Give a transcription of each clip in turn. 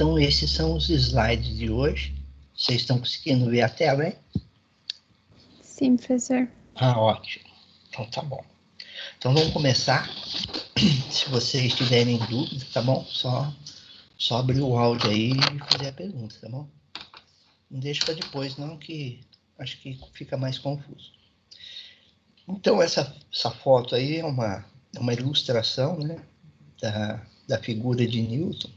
Então, esses são os slides de hoje. Vocês estão conseguindo ver a tela, hein? Sim, professor. Ah, ótimo. Então, tá bom. Então, vamos começar. Se vocês tiverem dúvida, tá bom? Só abrir o áudio aí e fazer a pergunta, tá bom? Não deixa para depois, não, que acho que fica mais confuso. Então, essa foto aí é uma ilustração, né, da figura de Newton.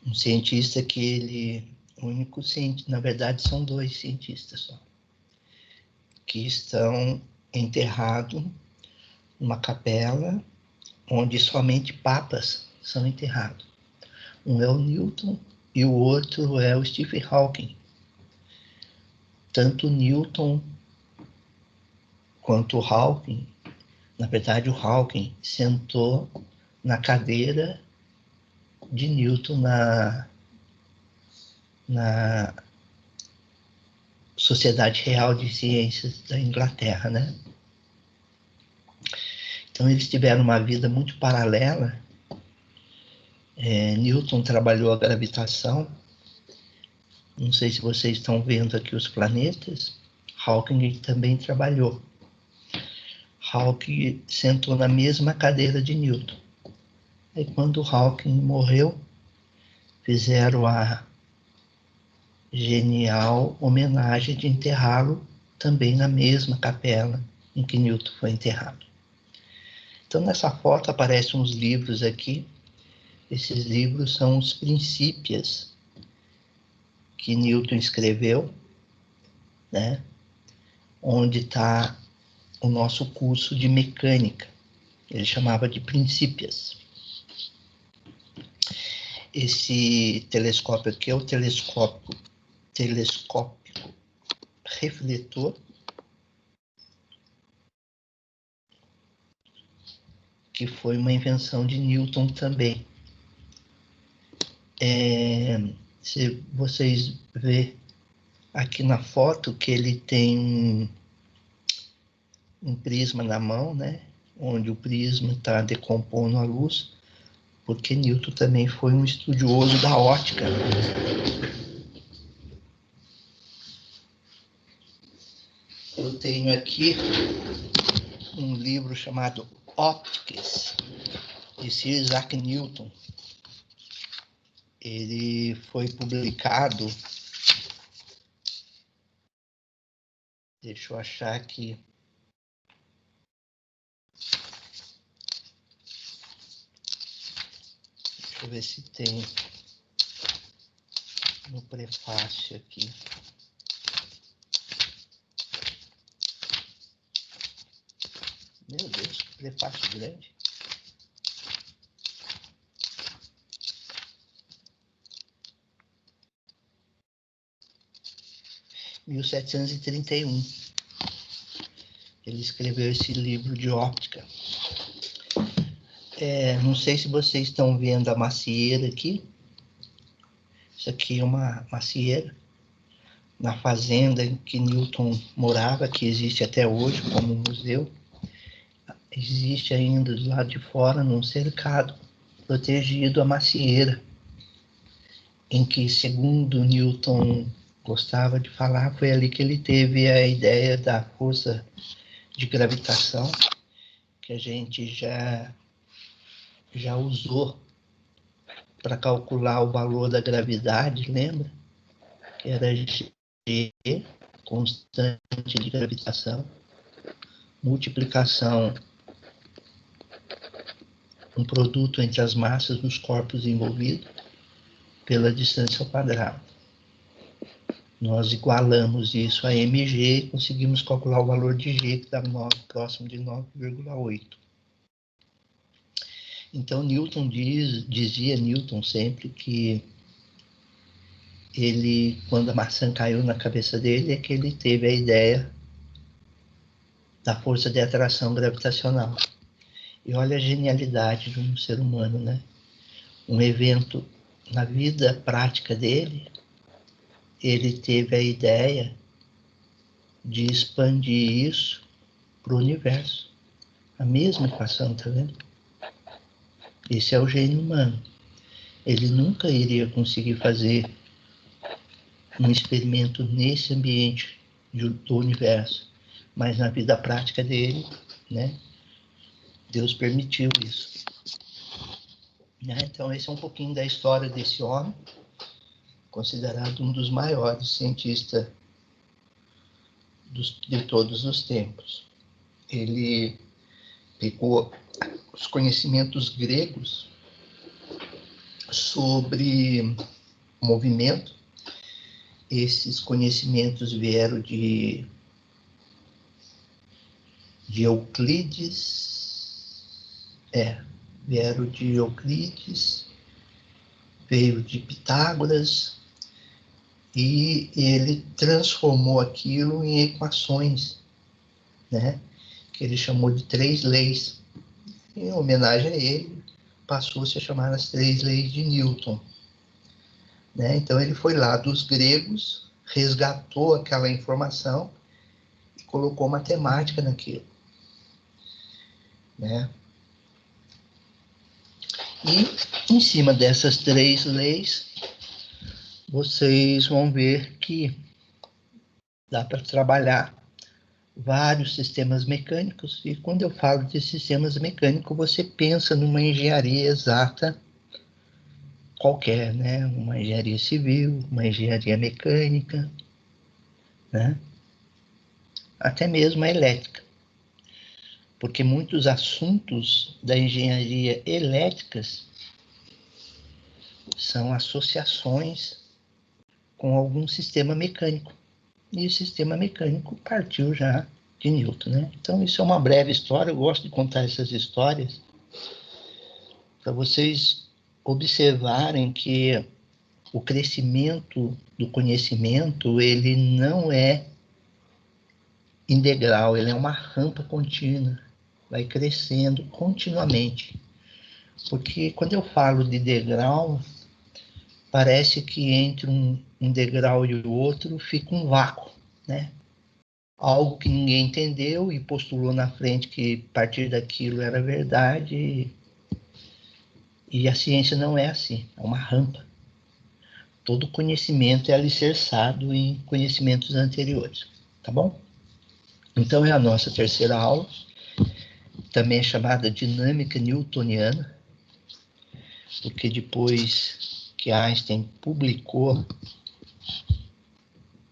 Um cientista que o único cientista, na verdade, são dois cientistas só, que estão enterrados numa capela onde somente papas são enterrados. Um é o Newton e o outro é o Stephen Hawking. Tanto Newton quanto o Hawking, na verdade o Hawking sentou na cadeira de Newton na Sociedade Real de Ciências da Inglaterra, né? Então eles tiveram uma vida muito paralela. Newton trabalhou a gravitação. Não sei se vocês estão vendo aqui os planetas. Hawking também trabalhou. Hawking sentou na mesma cadeira de Newton. Aí quando Hawking morreu, fizeram a genial homenagem de enterrá-lo também na mesma capela em que Newton foi enterrado. Então nessa foto aparecem uns livros aqui. Esses livros são os Princípios que Newton escreveu, né? Onde está o nosso curso de mecânica. Ele chamava de Princípios. Esse telescópio aqui é o telescópio refletor, que foi uma invenção de Newton também. Se vocês verem aqui na foto que ele tem um prisma na mão, né? Onde o prisma está decompondo a luz, porque Newton também foi um estudioso da óptica. Eu tenho aqui um livro chamado Optics, de Sir Isaac Newton. Ele foi publicado, deixa eu achar aqui, deixa eu ver se tem no prefácio aqui. Meu Deus, que prefácio grande. Em 1731, ele escreveu esse livro de óptica. Não sei se vocês estão vendo a macieira aqui. Isso aqui é uma macieira na fazenda em que Newton morava, que existe até hoje como museu. Existe ainda do lado de fora, num cercado, protegido a macieira, em que, segundo Newton gostava de falar, foi ali que ele teve a ideia da força de gravitação, que a gente já usou para calcular o valor da gravidade, lembra? Que era G, constante de gravitação, multiplicação, um produto entre as massas dos corpos envolvidos, pela distância ao quadrado. Nós igualamos isso a mg e conseguimos calcular o valor de G, que dá próximo de 9,8. Então, Newton dizia Newton sempre que ele, quando a maçã caiu na cabeça dele, é que ele teve a ideia da força de atração gravitacional. E olha a genialidade de um ser humano, né? Um evento na vida prática dele, ele teve a ideia de expandir isso para o universo. A mesma equação, tá vendo? Esse é o gênio humano. ele nunca iria conseguir fazer um experimento nesse ambiente do universo. Mas na vida prática dele, né, Deus permitiu isso. Né? Então, esse é um pouquinho da história desse homem, considerado um dos maiores cientistas de todos os tempos. Ele pegou os conhecimentos gregos sobre movimento. Esses conhecimentos vieram de Euclides, veio de Pitágoras, e ele transformou aquilo em equações, né? Que ele chamou de 3 leis. Em homenagem a ele, passou-se a chamar as 3 leis de Newton. Né? Então, ele foi lá dos gregos, resgatou aquela informação e colocou matemática naquilo. Né? E, em cima dessas 3 leis, vocês vão ver que dá para trabalhar vários sistemas mecânicos. E quando eu falo de sistemas mecânicos, você pensa numa engenharia exata qualquer, né? Uma engenharia civil, uma engenharia mecânica, né? Até mesmo a elétrica. Porque muitos assuntos da engenharia elétricas são associações com algum sistema mecânico. E o sistema mecânico partiu já de Newton, né? Então, isso é uma breve história. Eu gosto de contar essas histórias para vocês observarem que o crescimento do conhecimento, ele não é integral, ele é uma rampa contínua, vai crescendo continuamente. Porque quando eu falo de degrau, parece que entre um degrau e o outro fica um vácuo, né? Algo que ninguém entendeu e postulou na frente que a partir daquilo era verdade, e a ciência não é assim, é uma rampa. Todo conhecimento é alicerçado em conhecimentos anteriores, tá bom? Então, é a nossa terceira aula, também é chamada dinâmica newtoniana, porque depois que Einstein publicou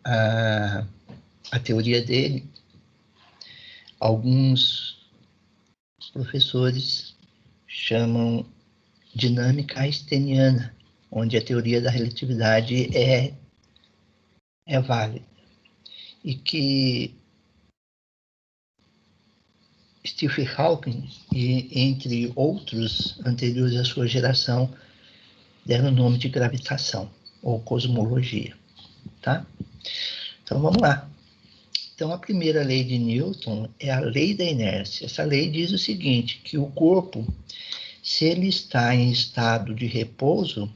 a teoria dele, alguns professores chamam dinâmica einsteiniana, onde a teoria da relatividade é válida. E que Stephen Hawking, e entre outros anteriores à sua geração, deram o nome de gravitação ou cosmologia, tá? Então, vamos lá. Então, a primeira lei de Newton é a lei da inércia. Essa lei diz o seguinte, que o corpo, se ele está em estado de repouso,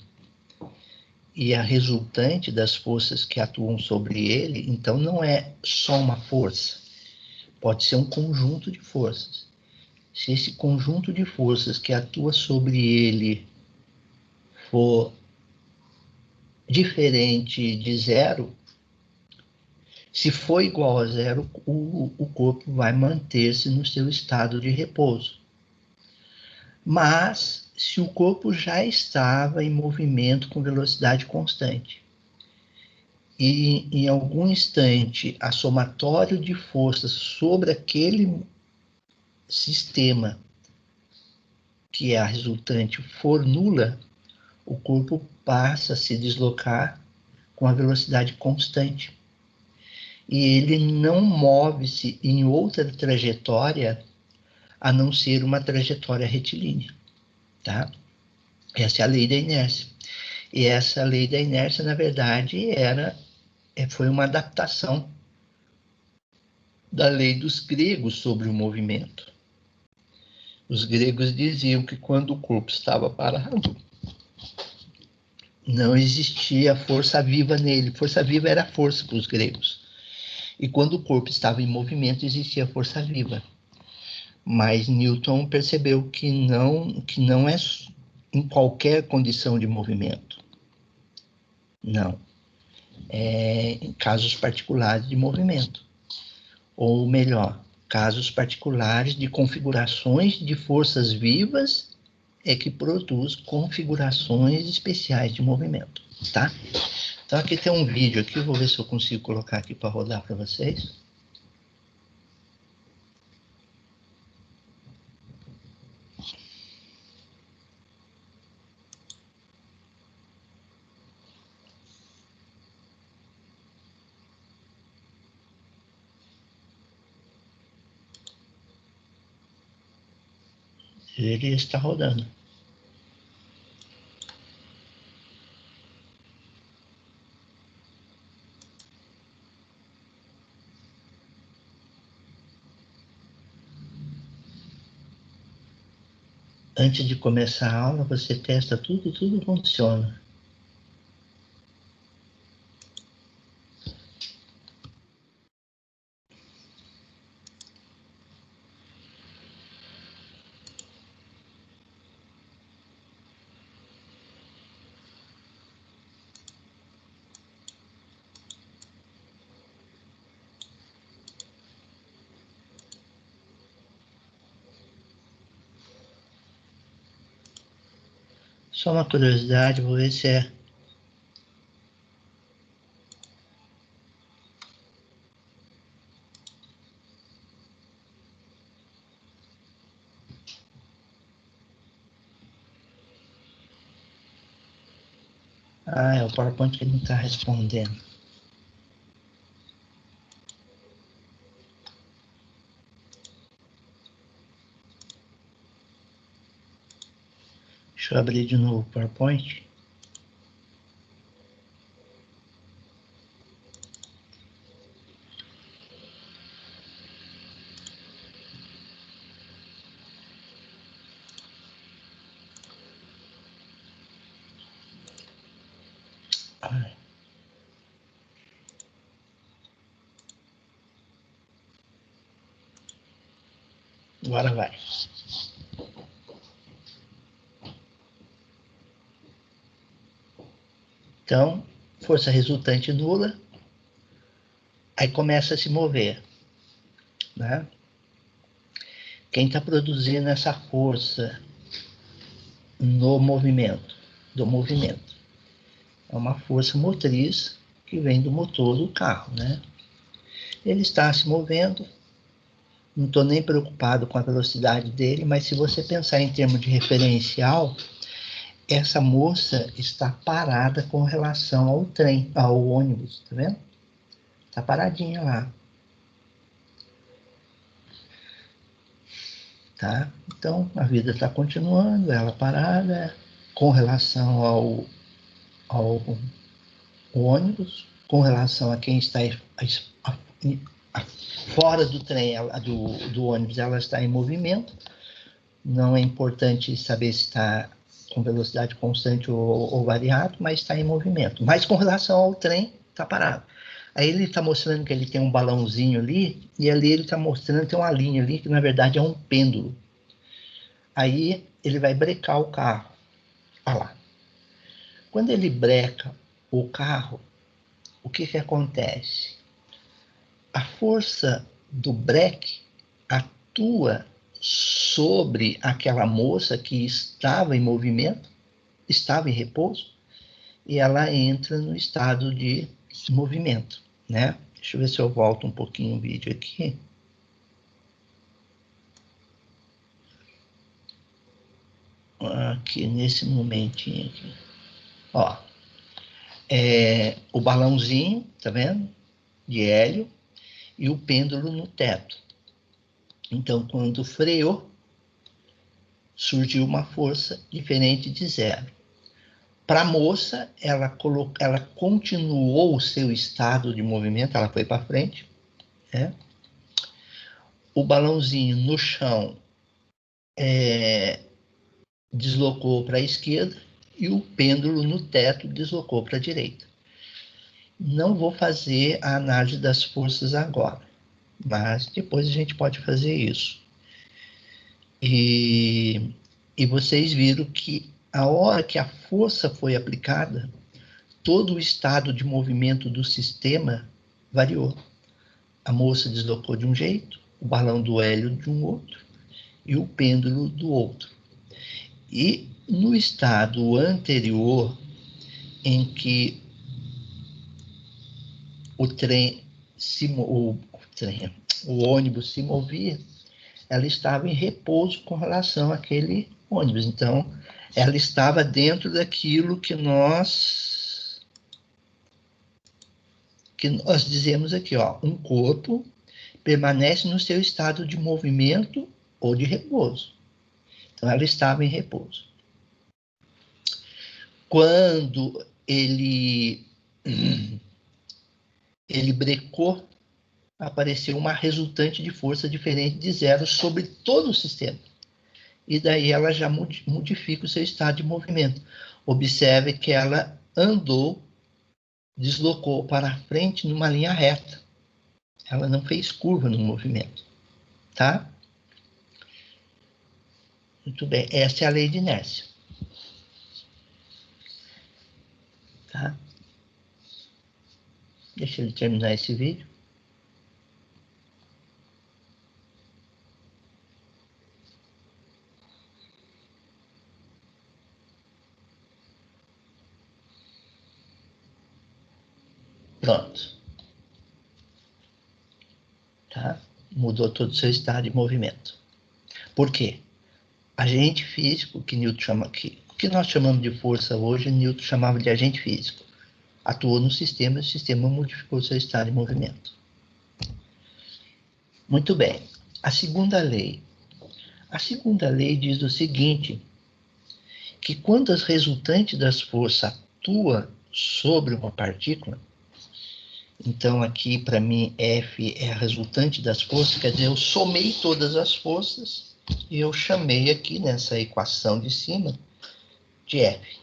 e a resultante das forças que atuam sobre ele, então não é só uma força, pode ser um conjunto de forças. Se esse conjunto de forças que atua sobre ele for diferente de zero, se for igual a zero, o corpo vai manter-se no seu estado de repouso. Mas, se o corpo já estava em movimento com velocidade constante, e em algum instante a somatório de forças sobre aquele sistema que é a resultante for nula, o corpo passa a se deslocar com a velocidade constante. E ele não move-se em outra trajetória a não ser uma trajetória retilínea, tá? Essa é a lei da inércia. E essa lei da inércia, na verdade, foi uma adaptação da lei dos gregos sobre o movimento. Os gregos diziam que quando o corpo estava parado, não existia força viva nele. Força viva era força para os gregos. E quando o corpo estava em movimento, existia força viva. Mas Newton percebeu que não é em qualquer condição de movimento. Não. Em casos particulares de movimento. Ou melhor, casos particulares de configurações de forças vivas que produz configurações especiais de movimento, tá? Então aqui tem um vídeo aqui, eu vou ver se eu consigo colocar aqui para rodar para vocês. Ele está rodando. Antes de começar a aula, você testa tudo, tudo funciona. Só uma curiosidade, vou ver se é. Ah, é o PowerPoint que ele não está respondendo. Deixa eu abrir de novo o PowerPoint. Ai. Agora vai. Então, força resultante nula, aí começa a se mover, né? Quem está produzindo essa força no movimento, do movimento, é uma força motriz que vem do motor do carro, né? Ele está se movendo, não estou nem preocupado com a velocidade dele, mas se você pensar em termos de referencial, essa moça está parada com relação ao trem, ao ônibus, tá vendo? Está paradinha lá. Tá? Então, a vida está continuando, ela parada, com relação ao ônibus, com relação a quem está fora do trem, do ônibus, ela está em movimento. Não é importante saber se está com velocidade constante ou variado, mas está em movimento. Mas com relação ao trem, está parado. Aí ele está mostrando que ele tem um balãozinho ali, e ali ele está mostrando que tem uma linha ali, que na verdade é um pêndulo. Aí ele vai brecar o carro. Olha lá. Quando ele breca o carro, o que acontece? A força do breque atua sobre aquela moça que estava em movimento, estava em repouso, e ela entra no estado de movimento, né? Deixa eu ver se eu volto um pouquinho o vídeo aqui. Aqui, nesse momentinho aqui. Ó, o balãozinho, tá vendo? De hélio, e o pêndulo no teto. Então, quando freou, surgiu uma força diferente de zero. Para a moça, ela continuou o seu estado de movimento, ela foi para frente, né? O balãozinho no chão deslocou para a esquerda e o pêndulo no teto deslocou para a direita. Não vou fazer a análise das forças agora, mas depois a gente pode fazer isso. E vocês viram que a hora que a força foi aplicada, todo o estado de movimento do sistema variou. A moça deslocou de um jeito, o balão do hélio de um outro e o pêndulo do outro. E no estado anterior, em que o ônibus se movia, ela estava em repouso com relação àquele ônibus. Então, ela estava dentro daquilo que nós dizemos aqui, ó, um corpo permanece no seu estado de movimento ou de repouso. Então, ela estava em repouso. Quando ele brecou, apareceu uma resultante de força diferente de zero sobre todo o sistema. E daí ela já modifica o seu estado de movimento. Observe que ela andou, deslocou para frente numa linha reta. Ela não fez curva no movimento. Tá? Muito bem. Essa é a lei de inércia. Tá? Deixa eu terminar esse vídeo. Pronto. Tá? Mudou todo o seu estado de movimento. Por quê? Agente físico, que Newton chama aqui, o que nós chamamos de força hoje, Newton chamava de agente físico. Atuou no sistema e o sistema modificou seu estado de movimento. Muito bem. A segunda lei. A segunda lei diz o seguinte, que quando as resultantes das forças atuam sobre uma partícula, então aqui para mim F é a resultante das forças, quer dizer, eu somei todas as forças e eu chamei aqui nessa equação de cima de F.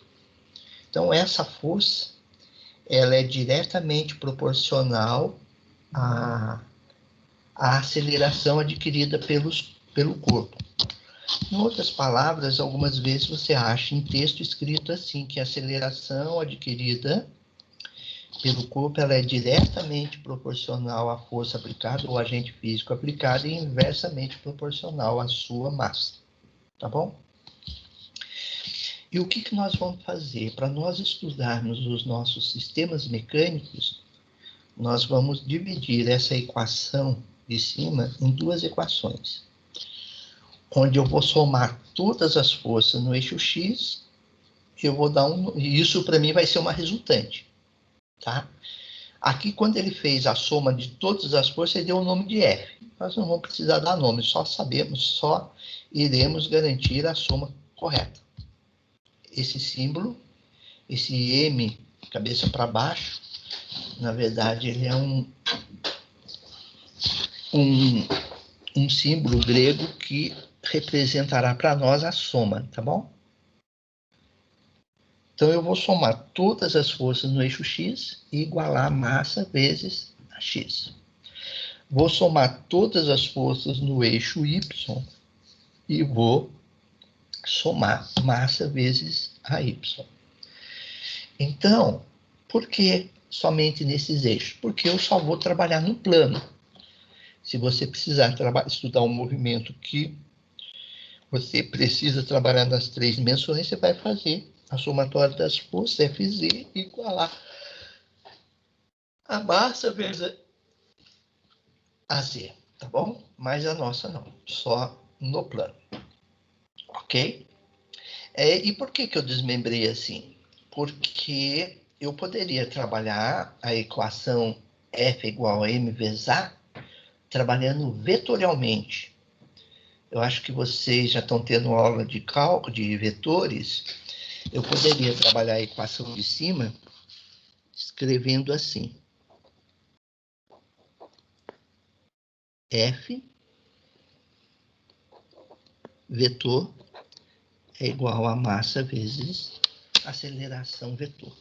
Então essa força, ela é diretamente proporcional à aceleração adquirida pelo corpo. Em outras palavras, algumas vezes você acha em texto escrito assim, que a aceleração adquirida pelo corpo ela é diretamente proporcional à força aplicada ou agente físico aplicado e inversamente proporcional à sua massa. Tá bom? E o que nós vamos fazer? Para nós estudarmos os nossos sistemas mecânicos, nós vamos dividir essa equação de cima em duas equações, onde eu vou somar todas as forças no eixo X, eu vou dar e isso para mim vai ser uma resultante, tá? Aqui, quando ele fez a soma de todas as forças, ele deu o nome de F. Nós não vamos precisar dar nome, só iremos garantir a soma correta. Esse símbolo, esse M, cabeça para baixo, na verdade, ele é um símbolo grego que representará para nós a soma, tá bom? Então, eu vou somar todas as forças no eixo X e igualar a massa vezes a X. Vou somar todas as forças no eixo Y e vou somar massa vezes a Y. Então, por que somente nesses eixos? Porque eu só vou trabalhar no plano. Se você precisar estudar um movimento que você precisa trabalhar nas três dimensões, você vai fazer a somatória das forças, Fz, igualar a massa vezes a Z, tá bom? Mas a nossa não, só no plano. Ok? E por que eu desmembrei assim? Porque eu poderia trabalhar a equação F igual a M vezes A trabalhando vetorialmente. Eu acho que vocês já estão tendo aula de cálculo de vetores. Eu poderia trabalhar a equação de cima escrevendo assim. F vetor é igual a massa vezes aceleração vetor.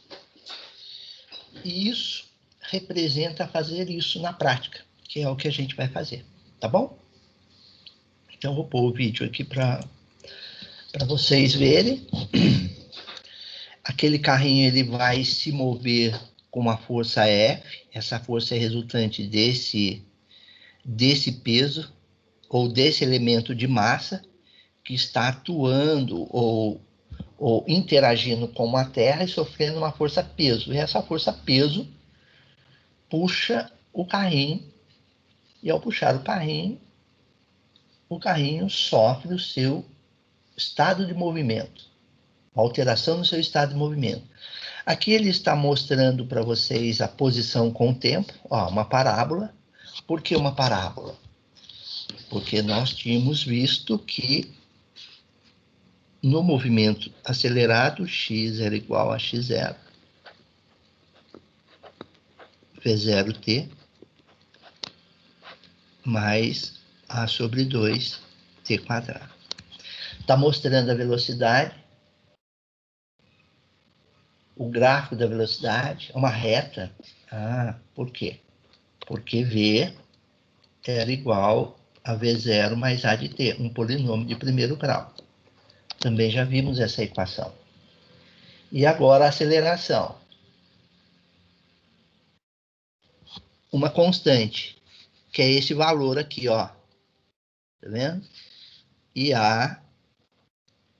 E isso representa fazer isso na prática, que é o que a gente vai fazer, tá bom? Então, vou pôr o vídeo aqui para vocês verem. aquele carrinho ele vai se mover com uma força F, essa força é resultante desse peso ou desse elemento de massa que está atuando ou interagindo com a Terra e sofrendo uma força-peso. E essa força-peso puxa o carrinho, e ao puxar o carrinho sofre o seu estado de movimento, alteração no seu estado de movimento. Aqui ele está mostrando para vocês a posição com o tempo, ó, uma parábola. Por que uma parábola? Porque nós tínhamos visto que no movimento acelerado, x era igual a x0, v0t, mais a sobre 2t quadrado. Está mostrando a velocidade, o gráfico da velocidade, é uma reta. Por quê? Porque v era igual a v0 mais a de t, um polinômio de primeiro grau. Também já vimos essa equação. E agora a aceleração. Uma constante, que é esse valor aqui, ó. Tá vendo? E A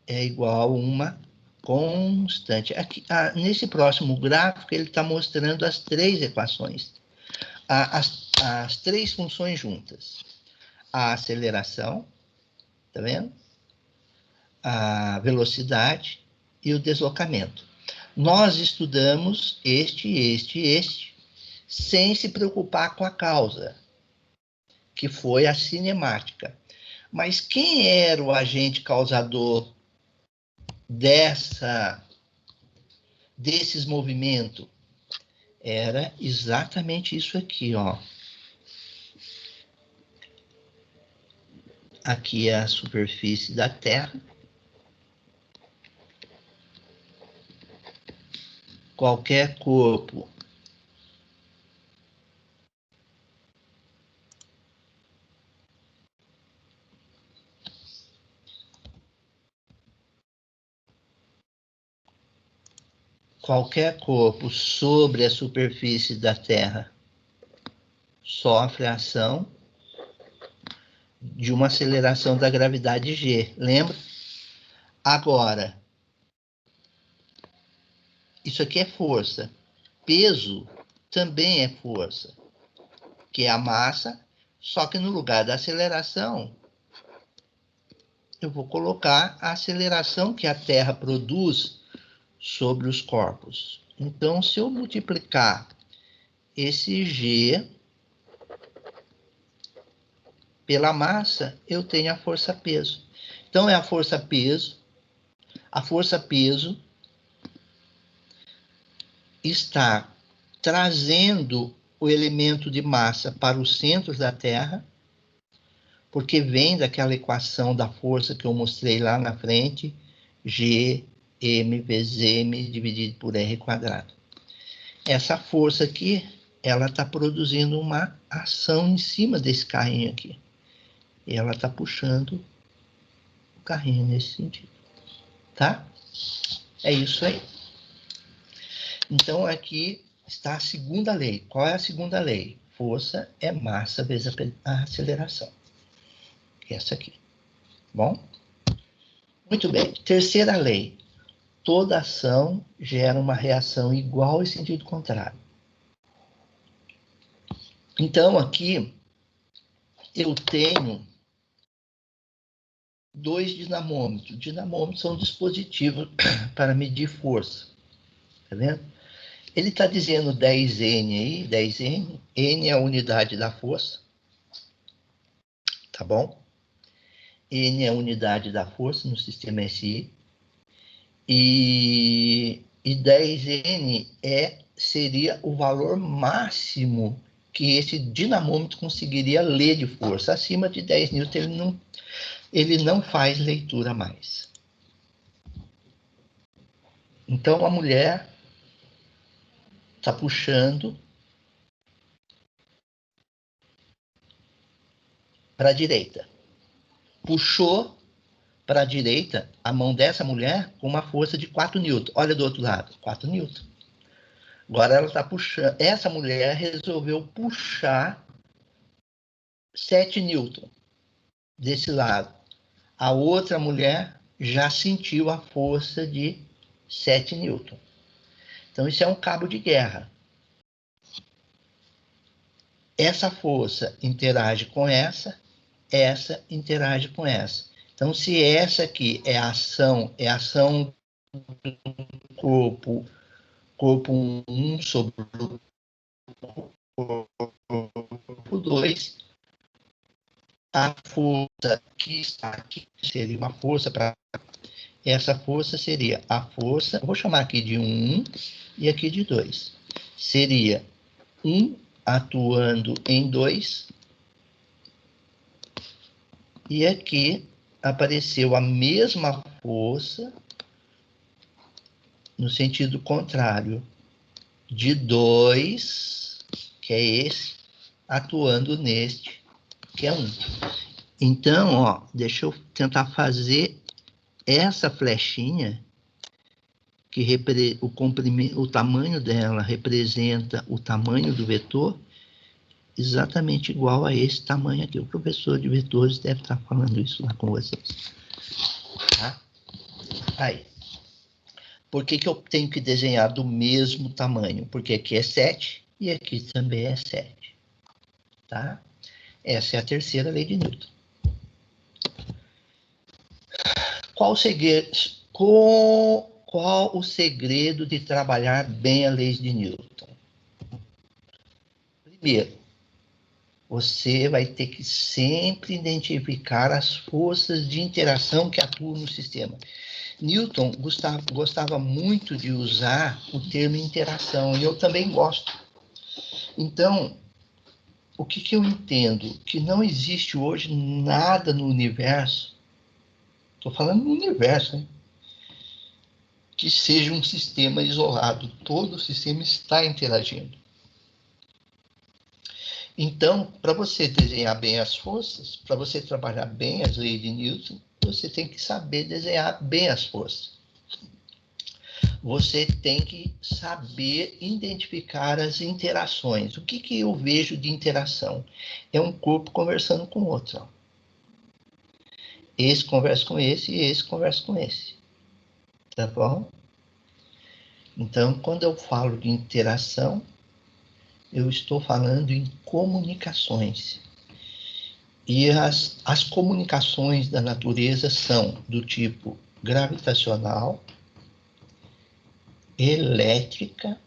é igual a uma constante. Aqui, nesse próximo gráfico, ele está mostrando as três equações. As três funções juntas. A aceleração, tá vendo? A velocidade e o deslocamento. Nós estudamos este, sem se preocupar com a causa, que foi a cinemática. Mas quem era o agente causador desses movimentos? Era exatamente isso aqui, ó. Aqui é a superfície da Terra. Qualquer corpo sobre a superfície da Terra sofre a ação de uma aceleração da gravidade G, lembra? Agora, isso aqui é força. Peso também é força, que é a massa, só que no lugar da aceleração, eu vou colocar a aceleração que a Terra produz sobre os corpos. Então, se eu multiplicar esse G pela massa, eu tenho a força-peso. Então, é a força-peso. A força-peso está trazendo o elemento de massa para o centro da Terra, porque vem daquela equação da força que eu mostrei lá na frente, G, M vezes M dividido por R quadrado. Essa força aqui, ela está produzindo uma ação em cima desse carrinho aqui. E ela está puxando o carrinho nesse sentido. Tá? É isso aí. Então, aqui está a segunda lei. Qual é a segunda lei? Força é massa vezes a aceleração. Essa aqui. Bom? Muito bem. Terceira lei. Toda ação gera uma reação igual em sentido contrário. Então, aqui, eu tenho dois dinamômetros. Dinamômetros são dispositivos para medir força. Tá vendo? Ele está dizendo 10N aí, 10N. N é a unidade da força. Tá bom? N é a unidade da força no sistema SI. E 10N seria o valor máximo que esse dinamômetro conseguiria ler de força. Acima de 10 newton, ele não faz leitura mais. Então, a mulher está puxando para a direita. Puxou, para a direita, a mão dessa mulher com uma força de 4 newton. Olha do outro lado, 4 newton. Agora ela está puxando. Essa mulher resolveu puxar 7 newton desse lado. A outra mulher já sentiu a força de 7 newton. Então, isso é um cabo de guerra. Essa força interage com essa interage com essa. Então, se essa aqui é ação do corpo 1 sobre o corpo 2, a força que está aqui seria uma força para... Essa força seria a força, eu vou chamar aqui de 1 e aqui de 2. Seria 1 atuando em 2, e aqui apareceu a mesma força no sentido contrário, de 2, que é esse, atuando neste, que é 1. Então, ó, deixa eu tentar fazer essa flechinha, que o tamanho dela representa o tamanho do vetor, exatamente igual a esse tamanho aqui. O professor de vetores deve estar falando isso lá com vocês. Tá? Aí. Por que eu tenho que desenhar do mesmo tamanho? Porque aqui é 7 e aqui também é 7. Tá? Essa é a terceira lei de Newton. Qual o segredo de trabalhar bem a lei de Newton? Primeiro, você vai ter que sempre identificar as forças de interação que atuam no sistema. Newton gostava muito de usar o termo interação, e eu também gosto. Então, o que eu entendo? Que não existe hoje nada no universo, estou falando no universo, hein, que seja um sistema isolado. Todo o sistema está interagindo. Então, para você desenhar bem as forças, para você trabalhar bem as leis de Newton, você tem que saber desenhar bem as forças. Você tem que saber identificar as interações. O que eu vejo de interação? É um corpo conversando com o outro. Ó. Esse conversa com esse e esse conversa com esse. Tá bom? Então, quando eu falo de interação, eu estou falando em comunicações. E as comunicações da natureza são do tipo gravitacional, elétrica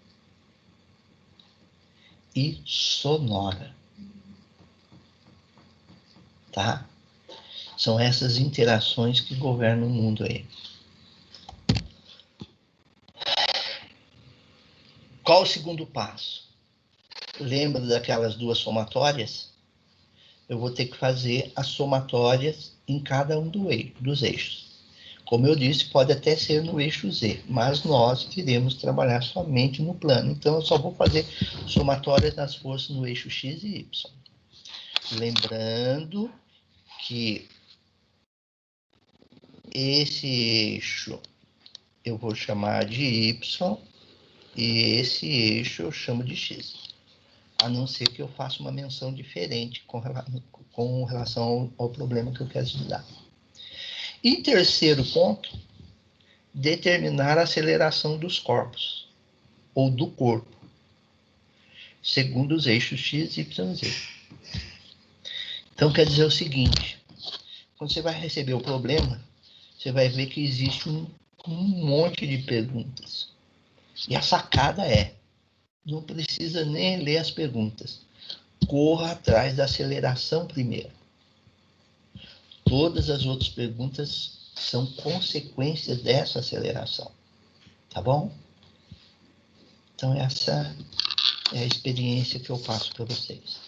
e sonora. Tá? São essas interações que governam o mundo aí. Qual o segundo passo? Lembra daquelas duas somatórias? Eu vou ter que fazer as somatórias em cada um dos eixos. Como eu disse, pode até ser no eixo Z, mas nós iremos trabalhar somente no plano. Então, eu só vou fazer somatórias das forças no eixo X e Y. Lembrando que esse eixo eu vou chamar de Y e esse eixo eu chamo de X. A não ser que eu faça uma menção diferente com relação ao problema que eu quero estudar. E terceiro ponto, determinar a aceleração dos corpos, ou do corpo, segundo os eixos X, Y e Z. Então, quer dizer o seguinte, quando você vai receber o problema, você vai ver que existe um monte de perguntas. E a sacada é, não precisa nem ler as perguntas. Corra atrás da aceleração primeiro. Todas as outras perguntas são consequências dessa aceleração. Tá bom? Então, essa é a experiência que eu passo para vocês.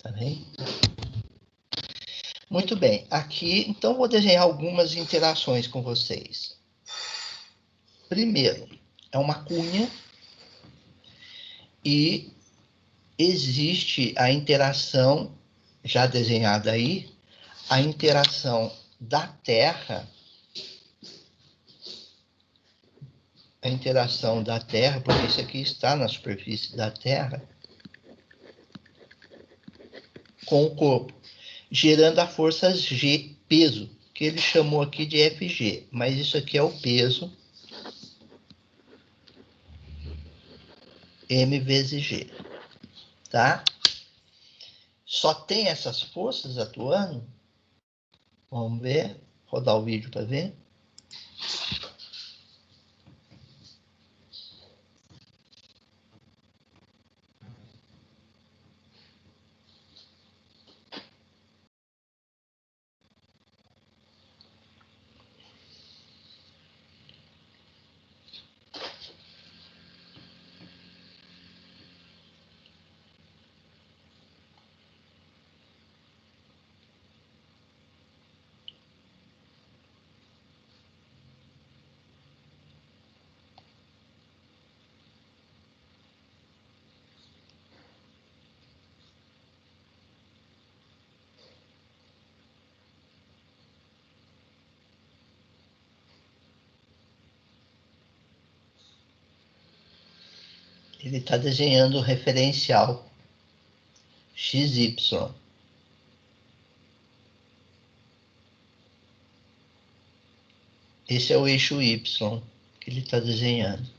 Tá bem? Muito bem. Aqui, então, vou desenhar algumas interações com vocês. Primeiro, é uma cunha e existe a interação, já desenhada aí, a interação da Terra a interação da Terra, porque isso aqui está na superfície da Terra, com o corpo, gerando a força G, peso, que ele chamou aqui de Fg, mas isso aqui é o peso M vezes G, tá? Só tem essas forças atuando? Vamos ver, rodar o vídeo para ver. Ele está desenhando o referencial XY. Esse é o eixo Y que ele está desenhando.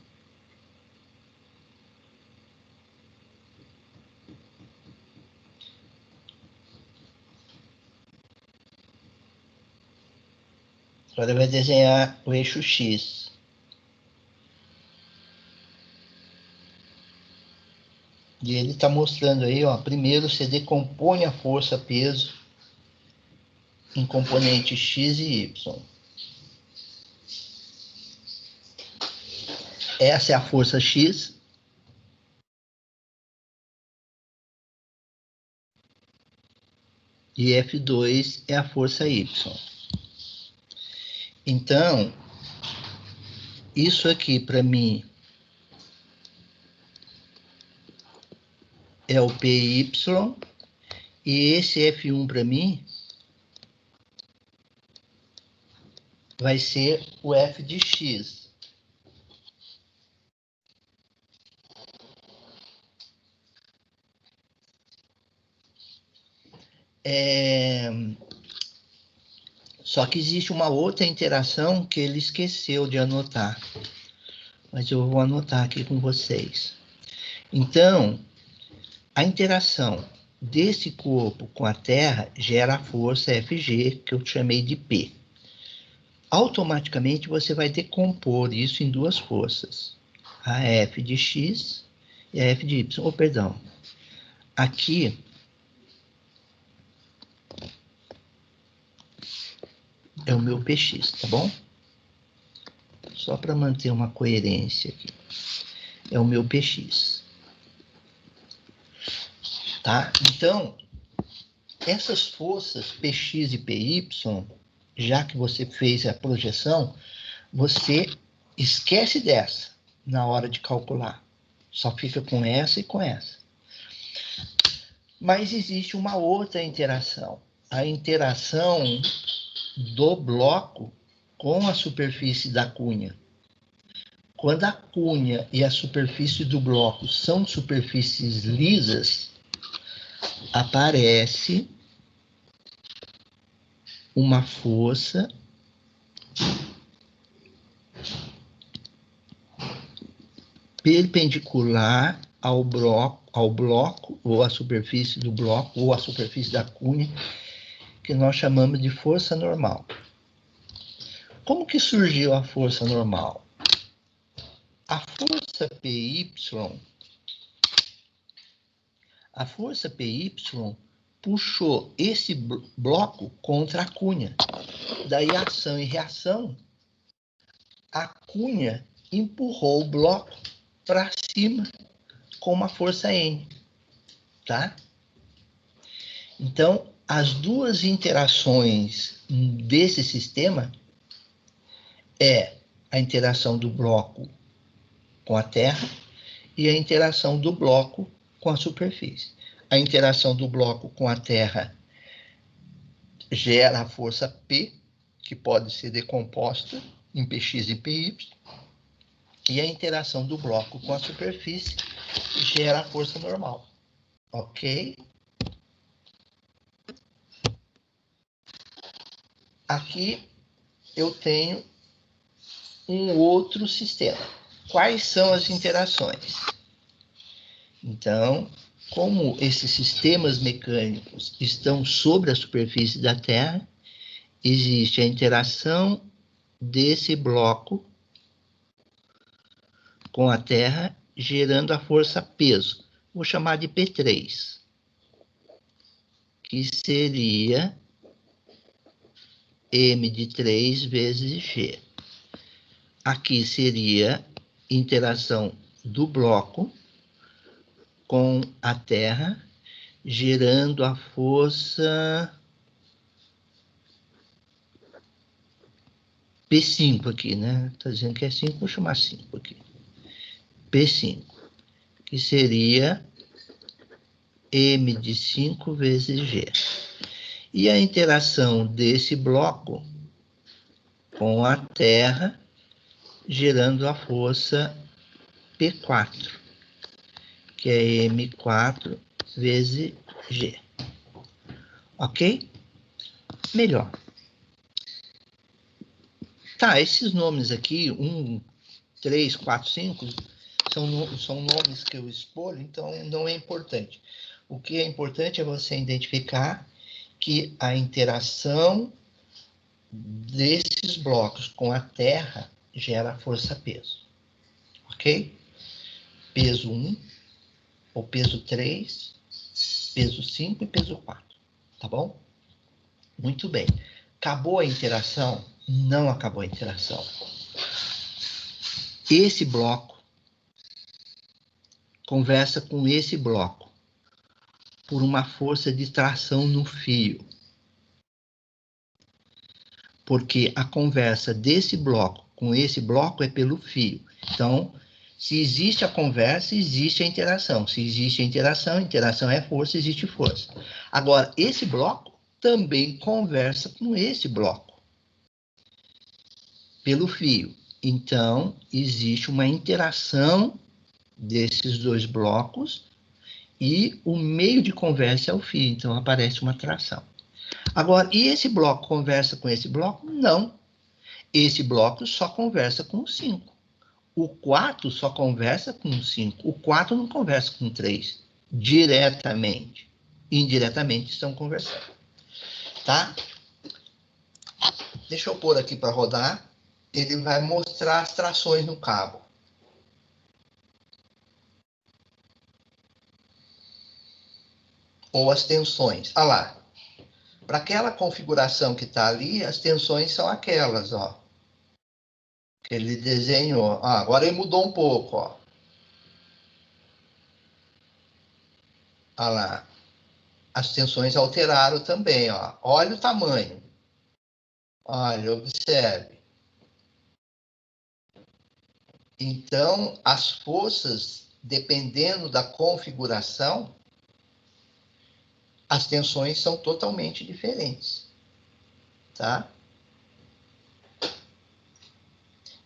Agora ele vai desenhar o eixo X. E ele está mostrando aí, ó, primeiro você decompõe a força-peso em componentes X e Y. Essa é a força X. E F2 é a força Y. Então, isso aqui para mim é o PY. E esse F1 para mim vai ser o F de X. Só que existe uma outra interação que ele esqueceu de anotar. Mas eu vou anotar aqui com vocês. Então, a interação desse corpo com a Terra gera a força Fg, que eu chamei de P. Automaticamente você vai decompor isso em duas forças. A F de X e a F de Y. Oh, perdão. Aqui é o meu Px, tá bom? Só para manter uma coerência aqui. É o meu Px. Tá? Então, essas forças Px e Py, já que você fez a projeção, você esquece dessa na hora de calcular. Só fica com essa e com essa. Mas existe uma outra interação. A interação do bloco com a superfície da cunha. Quando a cunha e a superfície do bloco são superfícies lisas, aparece uma força perpendicular ao bloco, ou à superfície do bloco, ou à superfície da cunha, que nós chamamos de força normal. Como que surgiu a força normal? A força PY puxou esse bloco contra a cunha. Daí, ação e reação, a cunha empurrou o bloco para cima com uma força N, tá? Então, as duas interações desse sistema é a interação do bloco com a Terra e a interação do bloco com a superfície. A interação do bloco com a Terra gera a força P, que pode ser decomposta em Px e Py, E a interação do bloco com a superfície gera a força normal. Ok? Aqui eu tenho um outro sistema. Quais são as interações? Então, como esses sistemas mecânicos estão sobre a superfície da Terra, existe a interação desse bloco com a Terra, gerando a força peso. Vou chamar de P3, que seria M de 3 vezes G. Aqui seria interação do bloco com a Terra, gerando a força P5 aqui, né? Está dizendo que é 5, vou chamar 5 aqui. P5, que seria M de 5 vezes G. E a interação desse bloco com a Terra, gerando a força P4, que é M4 vezes G. Ok? Melhor. Tá, esses nomes aqui, 1, 3, 4, 5, são nomes que eu escolho, então não é importante. O que é importante é você identificar que a interação desses blocos com a Terra gera força-peso. Ok? Peso 1, ou peso 3, peso 5 e peso 4. Tá bom? Muito bem. Acabou a interação? Não acabou a interação. Esse bloco conversa com esse bloco por uma força de tração no fio. Porque a conversa desse bloco com esse bloco é pelo fio. Então, se existe a conversa, existe a interação. Se existe a interação é força, existe força. Agora, esse bloco também conversa com esse bloco pelo fio. Então, existe uma interação desses dois blocos e o meio de conversa é o fio. Então, aparece uma tração. Agora, e esse bloco conversa com esse bloco? Não. Esse bloco só conversa com o 5. O 4 só conversa com o 5. O 4 não conversa com o 3 diretamente. Indiretamente estão conversando. Tá? Deixa eu pôr aqui para rodar. Ele vai mostrar as trações no cabo. Ou as tensões. Olha lá. Para aquela configuração que está ali, as tensões são aquelas, ó. Que ele desenhou. Ah, agora ele mudou um pouco, ó. Olha lá. As tensões alteraram também, ó. Olha o tamanho. Olha, observe. Então, as forças, dependendo da configuração, as tensões são totalmente diferentes, tá?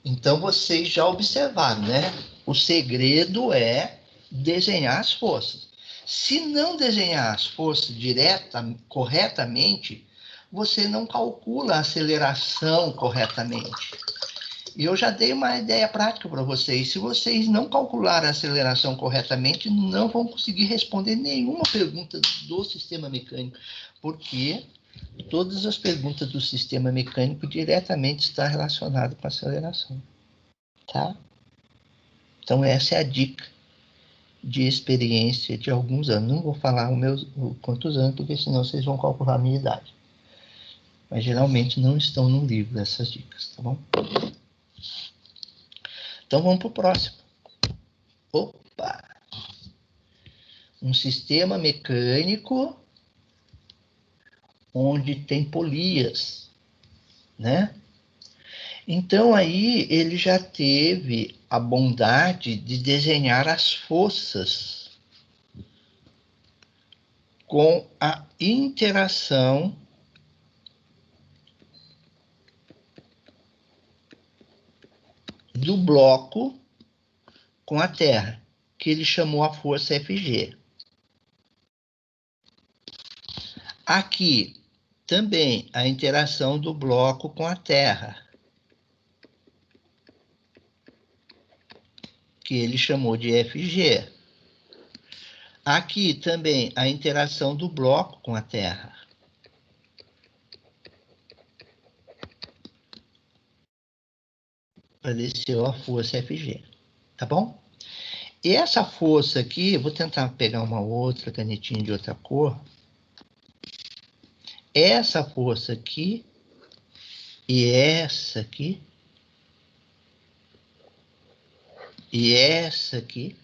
Então, vocês já observaram, né? O segredo é desenhar as forças. Se não desenhar as forças corretamente, você não calcula a aceleração corretamente. E eu já dei uma ideia prática para vocês. Se vocês não calcularem a aceleração corretamente, não vão conseguir responder nenhuma pergunta do sistema mecânico, porque todas as perguntas do sistema mecânico diretamente estão relacionadas com a aceleração. Tá? Então, essa é a dica de experiência de alguns anos. Não vou falar quantos anos, porque senão vocês vão calcular a minha idade. Mas geralmente não estão no livro essas dicas, tá bom? Então vamos para o próximo. Opa! Um sistema mecânico onde tem polias, né? Então aí ele já teve a bondade de desenhar as forças com a interação do bloco com a Terra, que ele chamou a força Fg. Aqui também a interação do bloco com a Terra, que ele chamou de Fg. Aqui também a interação do bloco com a Terra. Apareceu a força Fg, tá bom? E essa força aqui, eu vou tentar pegar uma outra canetinha de outra cor. Essa força aqui e essa aqui e essa aqui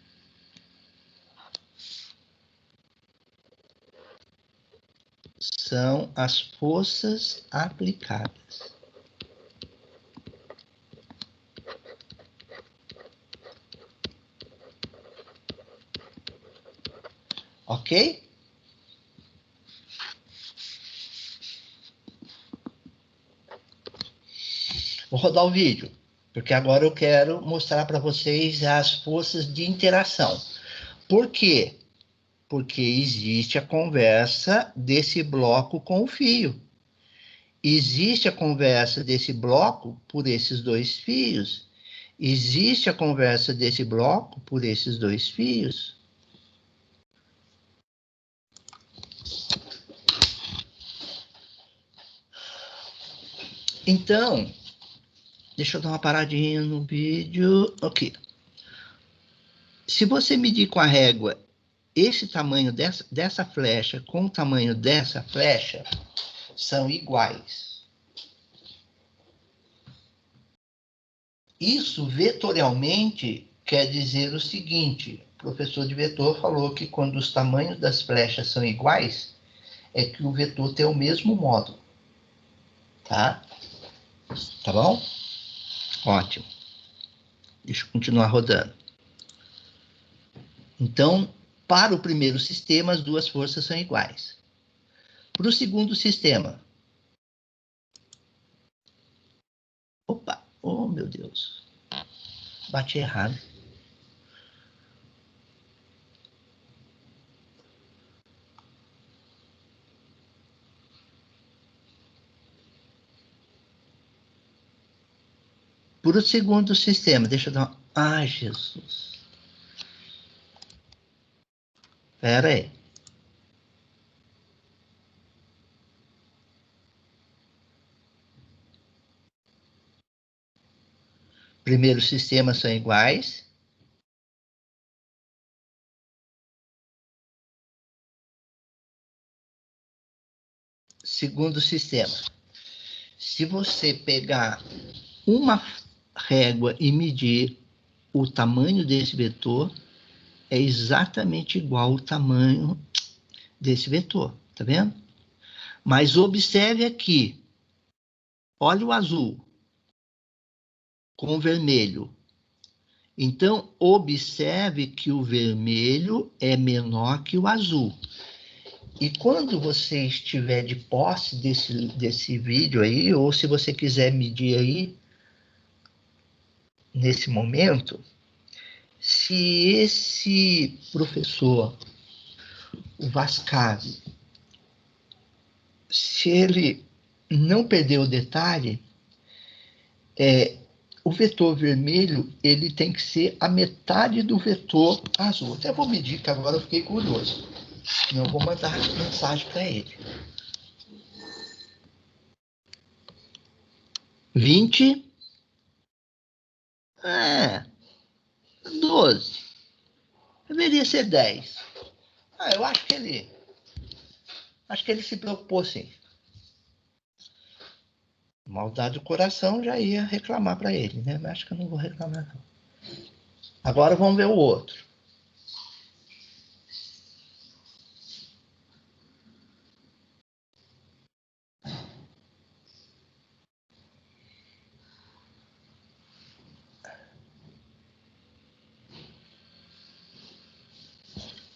são as forças aplicadas. Ok? Vou rodar o vídeo, porque agora eu quero mostrar para vocês as forças de interação. Por quê? Porque existe a conversa desse bloco com o fio. Existe a conversa desse bloco por esses dois fios. Existe a conversa desse bloco por esses dois fios. Então, deixa eu dar uma paradinha no vídeo. Ok. Se você medir com a régua esse tamanho dessa flecha com o tamanho dessa flecha, são iguais. Isso vetorialmente quer dizer o seguinte: o professor de vetor falou que quando os tamanhos das flechas são iguais, é que o vetor tem o mesmo módulo. Tá? Tá bom? Ótimo. Deixa eu continuar rodando. Então, para o primeiro sistema, as duas forças são iguais. Para o segundo sistema... Opa! Oh, meu Deus! Bati errado. Para o segundo sistema, deixa eu dar uma... Ai, Jesus! Espera aí. Primeiro sistema são iguais. Segundo sistema. Se você pegar uma régua e medir o tamanho desse vetor, é exatamente igual ao tamanho desse vetor, tá vendo? Mas observe aqui, olha o azul com o vermelho. Então, observe que o vermelho é menor que o azul. E quando você estiver de posse desse vídeo aí, ou se você quiser medir aí, nesse momento, se esse professor, o Vascavi, se ele não perder o detalhe, o vetor vermelho ele tem que ser a metade do vetor azul. Até vou medir, que agora eu fiquei curioso. Não vou mandar mensagem para ele. 20. 12. Deveria ser 10. Eu acho que ele se preocupou sim. Maldade do coração, já ia reclamar para ele, né? Mas acho que eu não vou reclamar, não. Agora vamos ver o outro.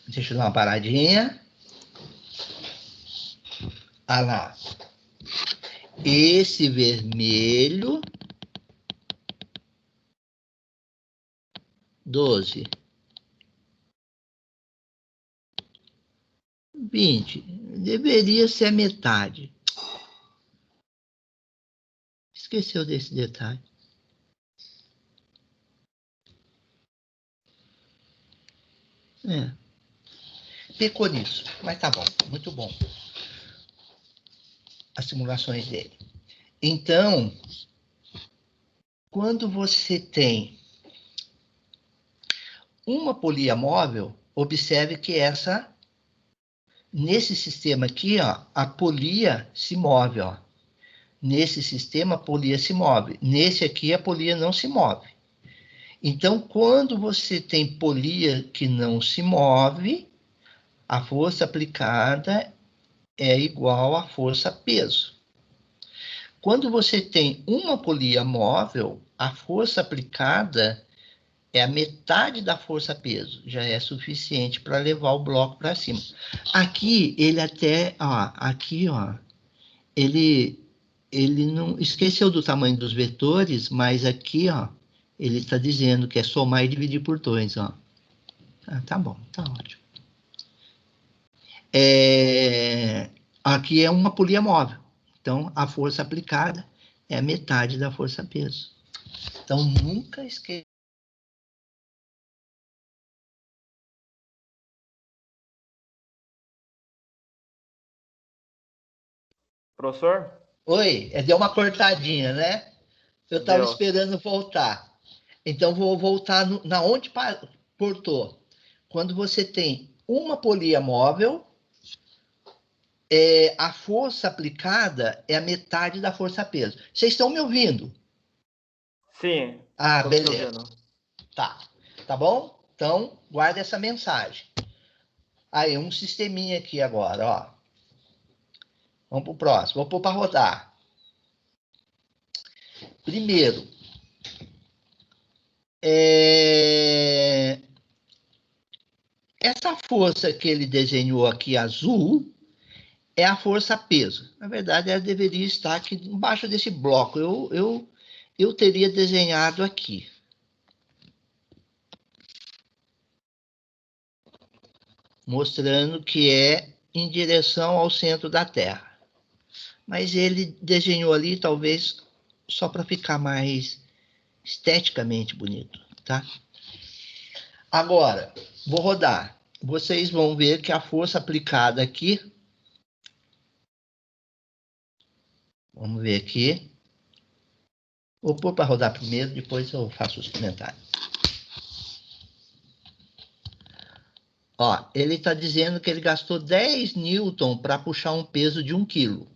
Deixa eu dar uma paradinha. Ah lá. Esse vermelho 12, 20. Deveria ser a metade. Esqueceu desse detalhe. Pecou nisso, mas tá bom, muito bom. As simulações dele. Então, quando você tem uma polia móvel, observe que nesse sistema aqui, ó, a polia se move, ó. Nesse sistema, a polia se move. Nesse aqui, a polia não se move. Então, quando você tem polia que não se move, a força aplicada é igual à força peso. Quando você tem uma polia móvel, a força aplicada é a metade da força peso. Já é suficiente para levar o bloco para cima. Aqui, ele até, ó, aqui, ó, ele não esqueceu do tamanho dos vetores, mas aqui, ó, ele está dizendo que é somar e dividir por 2, ó. Ah, tá bom, tá ótimo. Aqui é uma polia móvel. Então, a força aplicada é a metade da força peso. Então, nunca esqueça. Professor? Oi, deu uma cortadinha, né? Eu estava Deu. esperando voltar. Então, vou voltar na onde cortou. Quando você tem uma polia móvel, a força aplicada é a metade da força-peso. Vocês estão me ouvindo? Sim. Ah, Tô te beleza. ouvindo. Tá. Tá bom? Então, guarda essa mensagem. Aí, um sisteminha aqui agora, ó. Vamos para o próximo. Vou pôr para rodar. Primeiro, essa força que ele desenhou aqui azul é a força-peso. Na verdade, ela deveria estar aqui embaixo desse bloco. Eu teria desenhado aqui. Mostrando que é em direção ao centro da Terra. Mas ele desenhou ali, talvez, só para ficar mais esteticamente bonito, tá? Agora, vou rodar. Vocês vão ver que a força aplicada aqui... Vamos ver aqui. Vou pôr para rodar primeiro, depois eu faço os comentários. Ó, ele está dizendo que ele gastou 10 newton para puxar um peso de 1 quilo.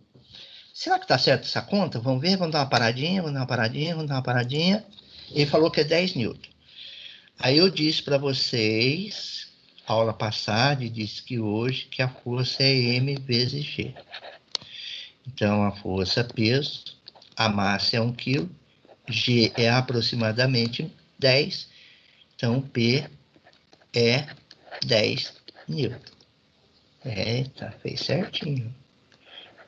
Será que está certo essa conta? Vamos ver, vamos dar uma paradinha, vamos dar uma paradinha, vamos dar uma paradinha. Ele falou que é 10 newton. Aí eu disse para vocês, aula passada, e disse que hoje, que a força é M vezes G. Então, a força peso, a massa é 1 quilo, G é aproximadamente 10, então P é 10 newton. Eita, fez certinho.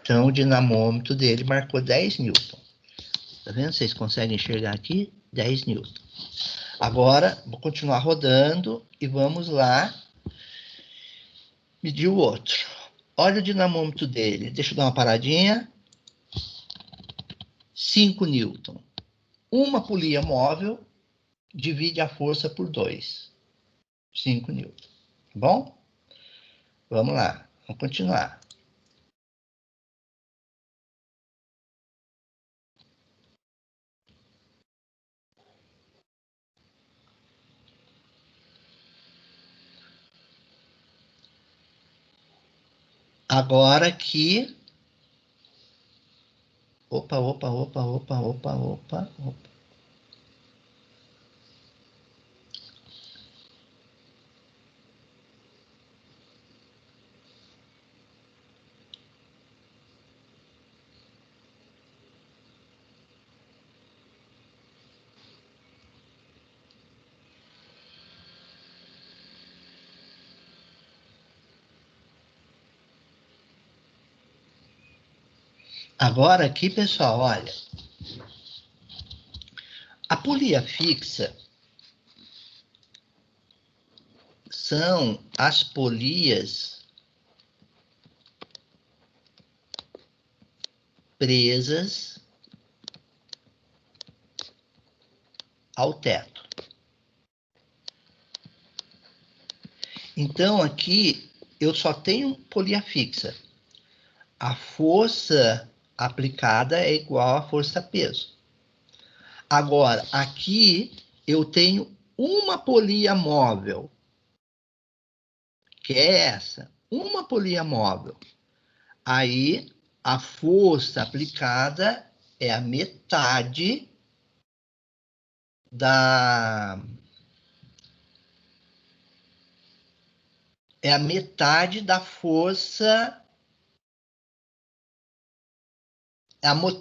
Então, o dinamômetro dele marcou 10 newton. Tá vendo? Vocês conseguem enxergar aqui? 10 newton. Agora, vou continuar rodando e vamos lá medir o outro. Olha o dinamômetro dele. Deixa eu dar uma paradinha. 5 newton. Uma polia móvel divide a força por 2. 5 newton. Tá bom? Vamos lá. Vamos continuar. Agora aqui... Opa. Agora aqui, pessoal, olha. A polia fixa, são as polias presas ao teto. Então, aqui, eu só tenho polia fixa. A força aplicada é igual à força-peso. Agora, aqui, eu tenho uma polia móvel, que é essa, uma polia móvel. Aí, a força aplicada é a metade da força,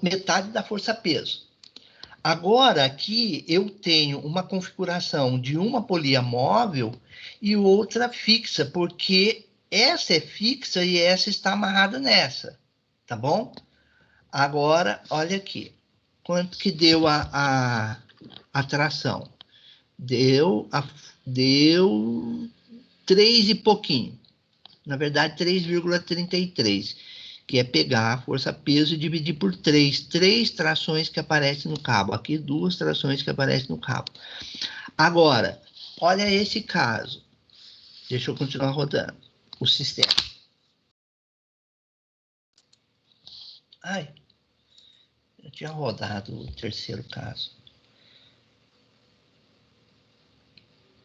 metade da força-peso. Agora, aqui, eu tenho uma configuração de uma polia móvel e outra fixa, porque essa é fixa e essa está amarrada nessa, tá bom? Agora, olha aqui. Quanto que deu a tração? Deu 3 e pouquinho. Na verdade, 3,33, que é pegar a força-peso e dividir por 3. 3 trações que aparecem no cabo. Aqui, 2 trações que aparecem no cabo. Agora, olha esse caso. Deixa eu continuar rodando o sistema. Ai, eu tinha rodado o terceiro caso.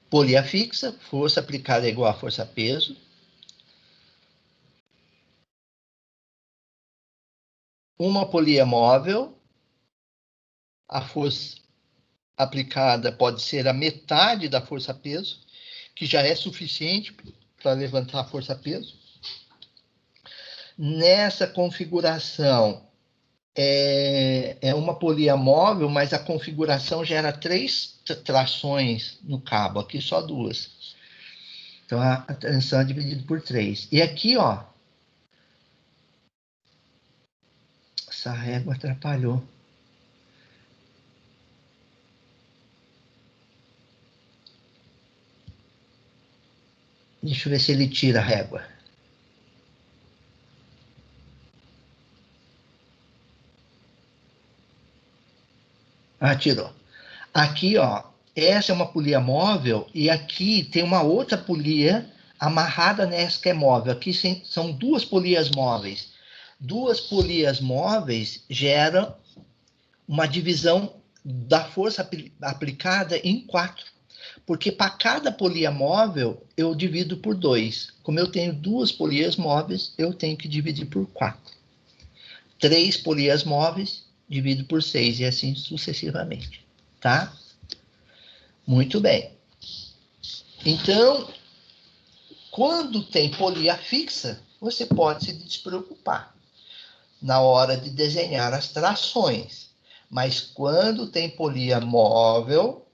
Polia fixa, força aplicada é igual a força-peso. Uma polia móvel, a força aplicada pode ser a metade da força-peso, que já é suficiente para levantar a força-peso. Nessa configuração, é uma polia móvel, mas a configuração gera 3 trações no cabo, aqui só 2. Então, a tensão é dividida por 3. E aqui, ó, essa régua atrapalhou. Deixa eu ver se ele tira a régua. Ah, tirou. Aqui, ó, essa é uma polia móvel e aqui tem uma outra polia amarrada nessa que é móvel. Aqui são 2 polias móveis. 2 polias móveis geram uma divisão da força aplicada em 4. Porque para cada polia móvel, eu divido por 2. Como eu tenho 2 polias móveis, eu tenho que dividir por 4. 3 polias móveis, divido por 6 e assim sucessivamente. Tá? Muito bem. Então, quando tem polia fixa, você pode se despreocupar na hora de desenhar as trações. Mas quando tem polia móvel,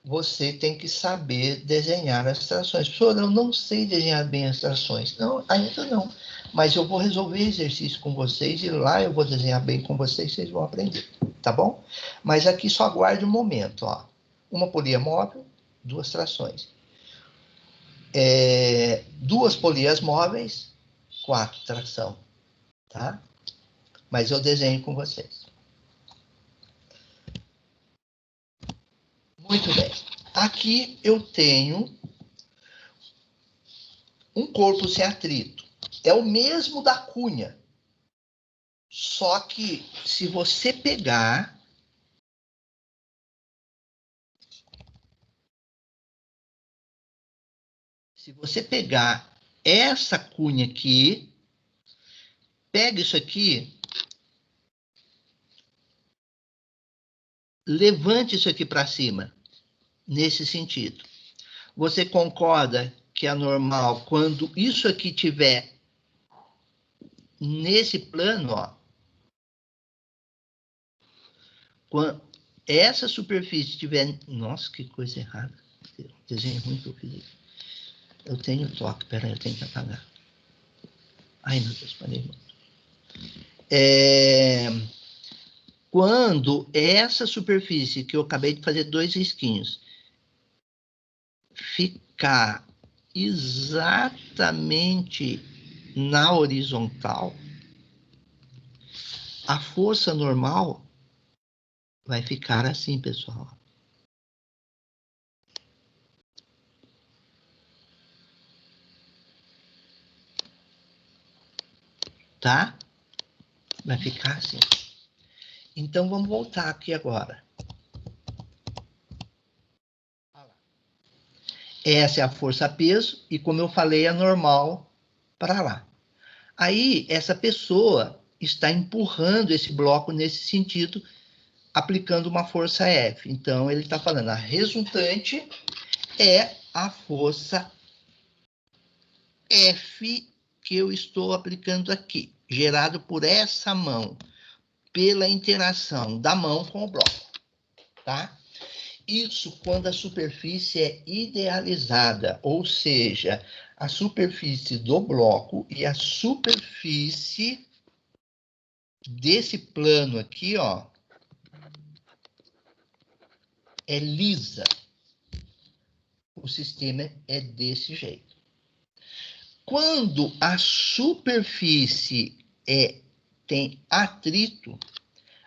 você tem que saber desenhar as trações. Professor, eu não sei desenhar bem as trações. Não, ainda não. Mas eu vou resolver exercício com vocês e lá eu vou desenhar bem com vocês, vocês vão aprender, tá bom? Mas aqui só aguarde um momento, ó. Uma polia móvel, 2 trações. 2 polias móveis, 4 tração, tá? Mas eu desenho com vocês. Muito bem. Aqui eu tenho um corpo sem atrito. É o mesmo da cunha. Só que se você pegar essa cunha aqui, pega isso aqui, levante isso aqui para cima, nesse sentido. Você concorda que é normal quando isso aqui tiver nesse plano, ó, quando essa superfície tiver... Nossa, que coisa errada. Desenho ruim que eu fiz aqui. Eu tenho toque, peraí, eu tenho que apagar. Ai, meu Deus, parei muito. Quando essa superfície, que eu acabei de fazer 2 risquinhos, ficar exatamente na horizontal, a força normal vai ficar assim, pessoal. Tá? Vai ficar assim. Então, vamos voltar aqui agora. Essa é a força-peso, e como eu falei, é normal para lá. Aí, essa pessoa está empurrando esse bloco nesse sentido, aplicando uma força F. Então, ele está falando, a resultante é a força F que eu estou aplicando aqui, gerado por essa mão, pela interação da mão com o bloco, tá? Isso quando a superfície é idealizada, ou seja, a superfície do bloco e a superfície desse plano aqui, ó, é lisa. O sistema é desse jeito. Quando a superfície tem atrito,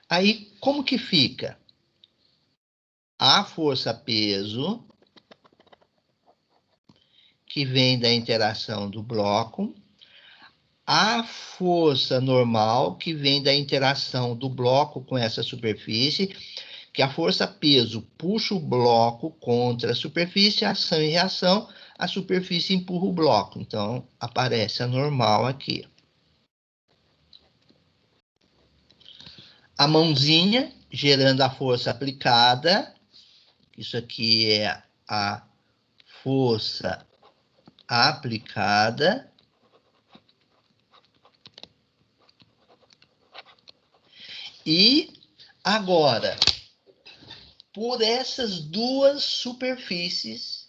aí como que fica? A força-peso, que vem da interação do bloco, a força normal, que vem da interação do bloco com essa superfície, que a força-peso puxa o bloco contra a superfície, ação e reação, a superfície empurra o bloco. Então, aparece a normal aqui. A mãozinha, gerando a força aplicada. Isso aqui é a força aplicada. E agora, por essas duas superfícies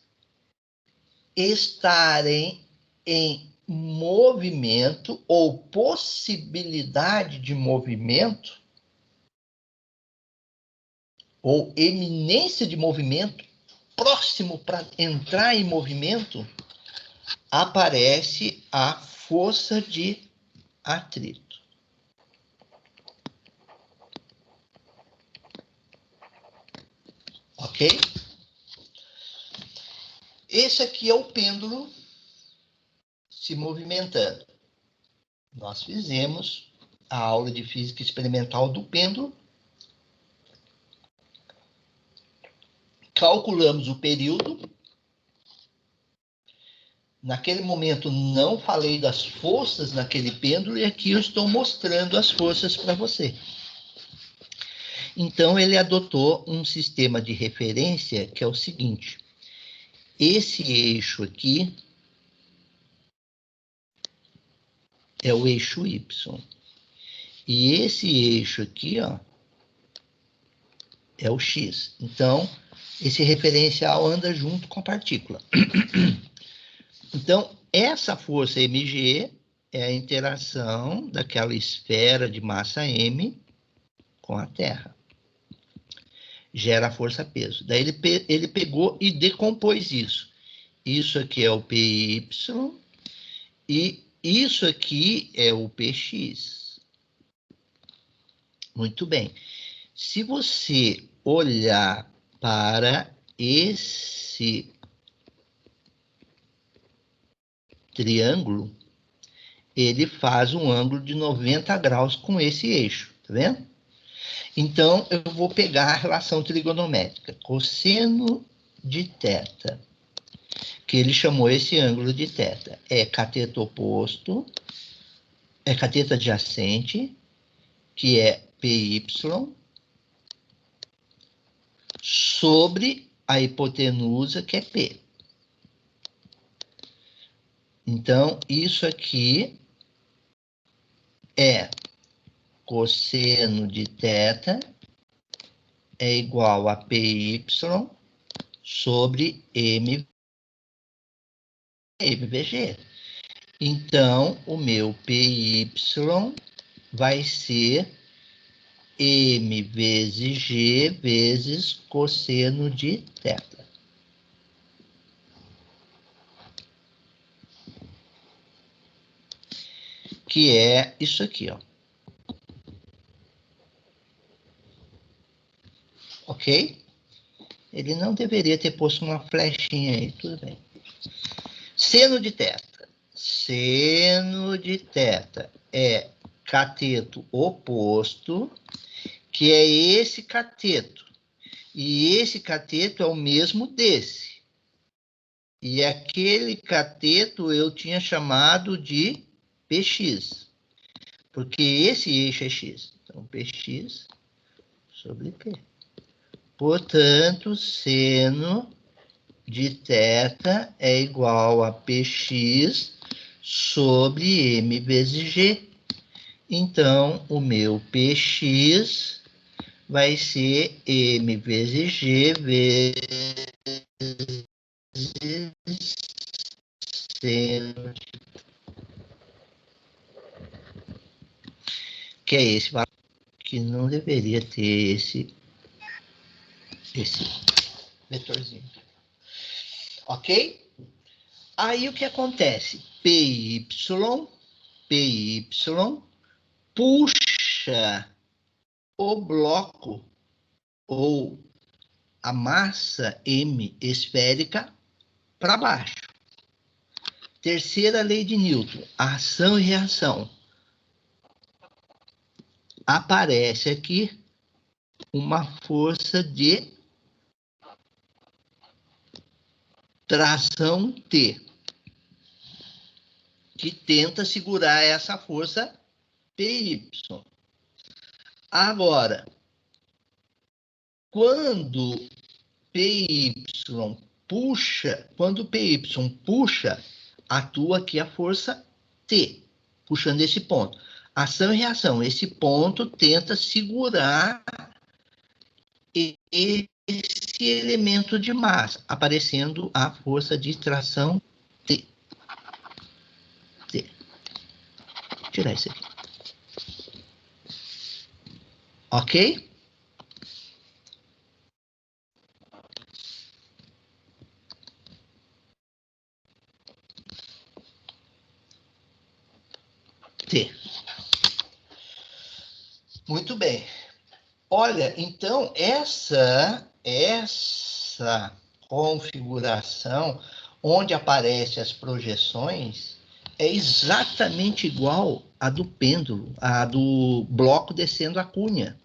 estarem em movimento ou possibilidade de movimento, ou eminência de movimento, próximo para entrar em movimento, aparece a força de atrito. Ok? Esse aqui é o pêndulo se movimentando. Nós fizemos a aula de física experimental do pêndulo. Calculamos o período. Naquele momento não falei das forças naquele pêndulo e aqui eu estou mostrando as forças para você. Então ele adotou um sistema de referência que é o seguinte. Esse eixo aqui é o eixo Y. E esse eixo aqui, ó, é o X. Então, esse referencial anda junto com a partícula. Então, essa força mg é a interação daquela esfera de massa m com a Terra. Gera a força-peso. Daí ele pegou e decompôs isso. Isso aqui é o PY e isso aqui é o PX. Muito bem. Se você olhar para esse triângulo, ele faz um ângulo de 90 graus com esse eixo, tá vendo? Então, eu vou pegar a relação trigonométrica, cosseno de θ, que ele chamou esse ângulo de θ. É cateto oposto, é cateto adjacente, que é PY, sobre a hipotenusa, que é P. Então, isso aqui é cosseno de θ é igual a PY sobre MVG. Então, o meu PY vai ser M vezes G vezes cosseno de θ. que é isso aqui, ó. Ok? Ele não deveria ter posto uma flechinha aí, tudo bem. Seno de teta. Seno de teta é cateto oposto, que é esse cateto. E esse cateto é o mesmo desse. E aquele cateto eu tinha chamado de PX, porque esse eixo é X. Então, PX sobre P. Portanto, seno de θ é igual a PX sobre M vezes G. Então, o meu PX vai ser M vezes G vezes seno, que é esse valor, que não deveria ter esse vetorzinho. Ok? Aí o que acontece? PY puxa o bloco ou a massa M esférica para baixo. Terceira lei de Newton, ação e reação. Aparece aqui uma força de tração T, que tenta segurar essa força PY. Agora, quando PY puxa, atua aqui a força T, puxando esse ponto. Ação e reação. Esse ponto tenta segurar esse elemento de massa, aparecendo a força de tração T. Vou tirar isso aqui. Ok? T. Muito bem. Olha, então, essa configuração onde aparecem as projeções é exatamente igual à do pêndulo, à do bloco descendo a cunha.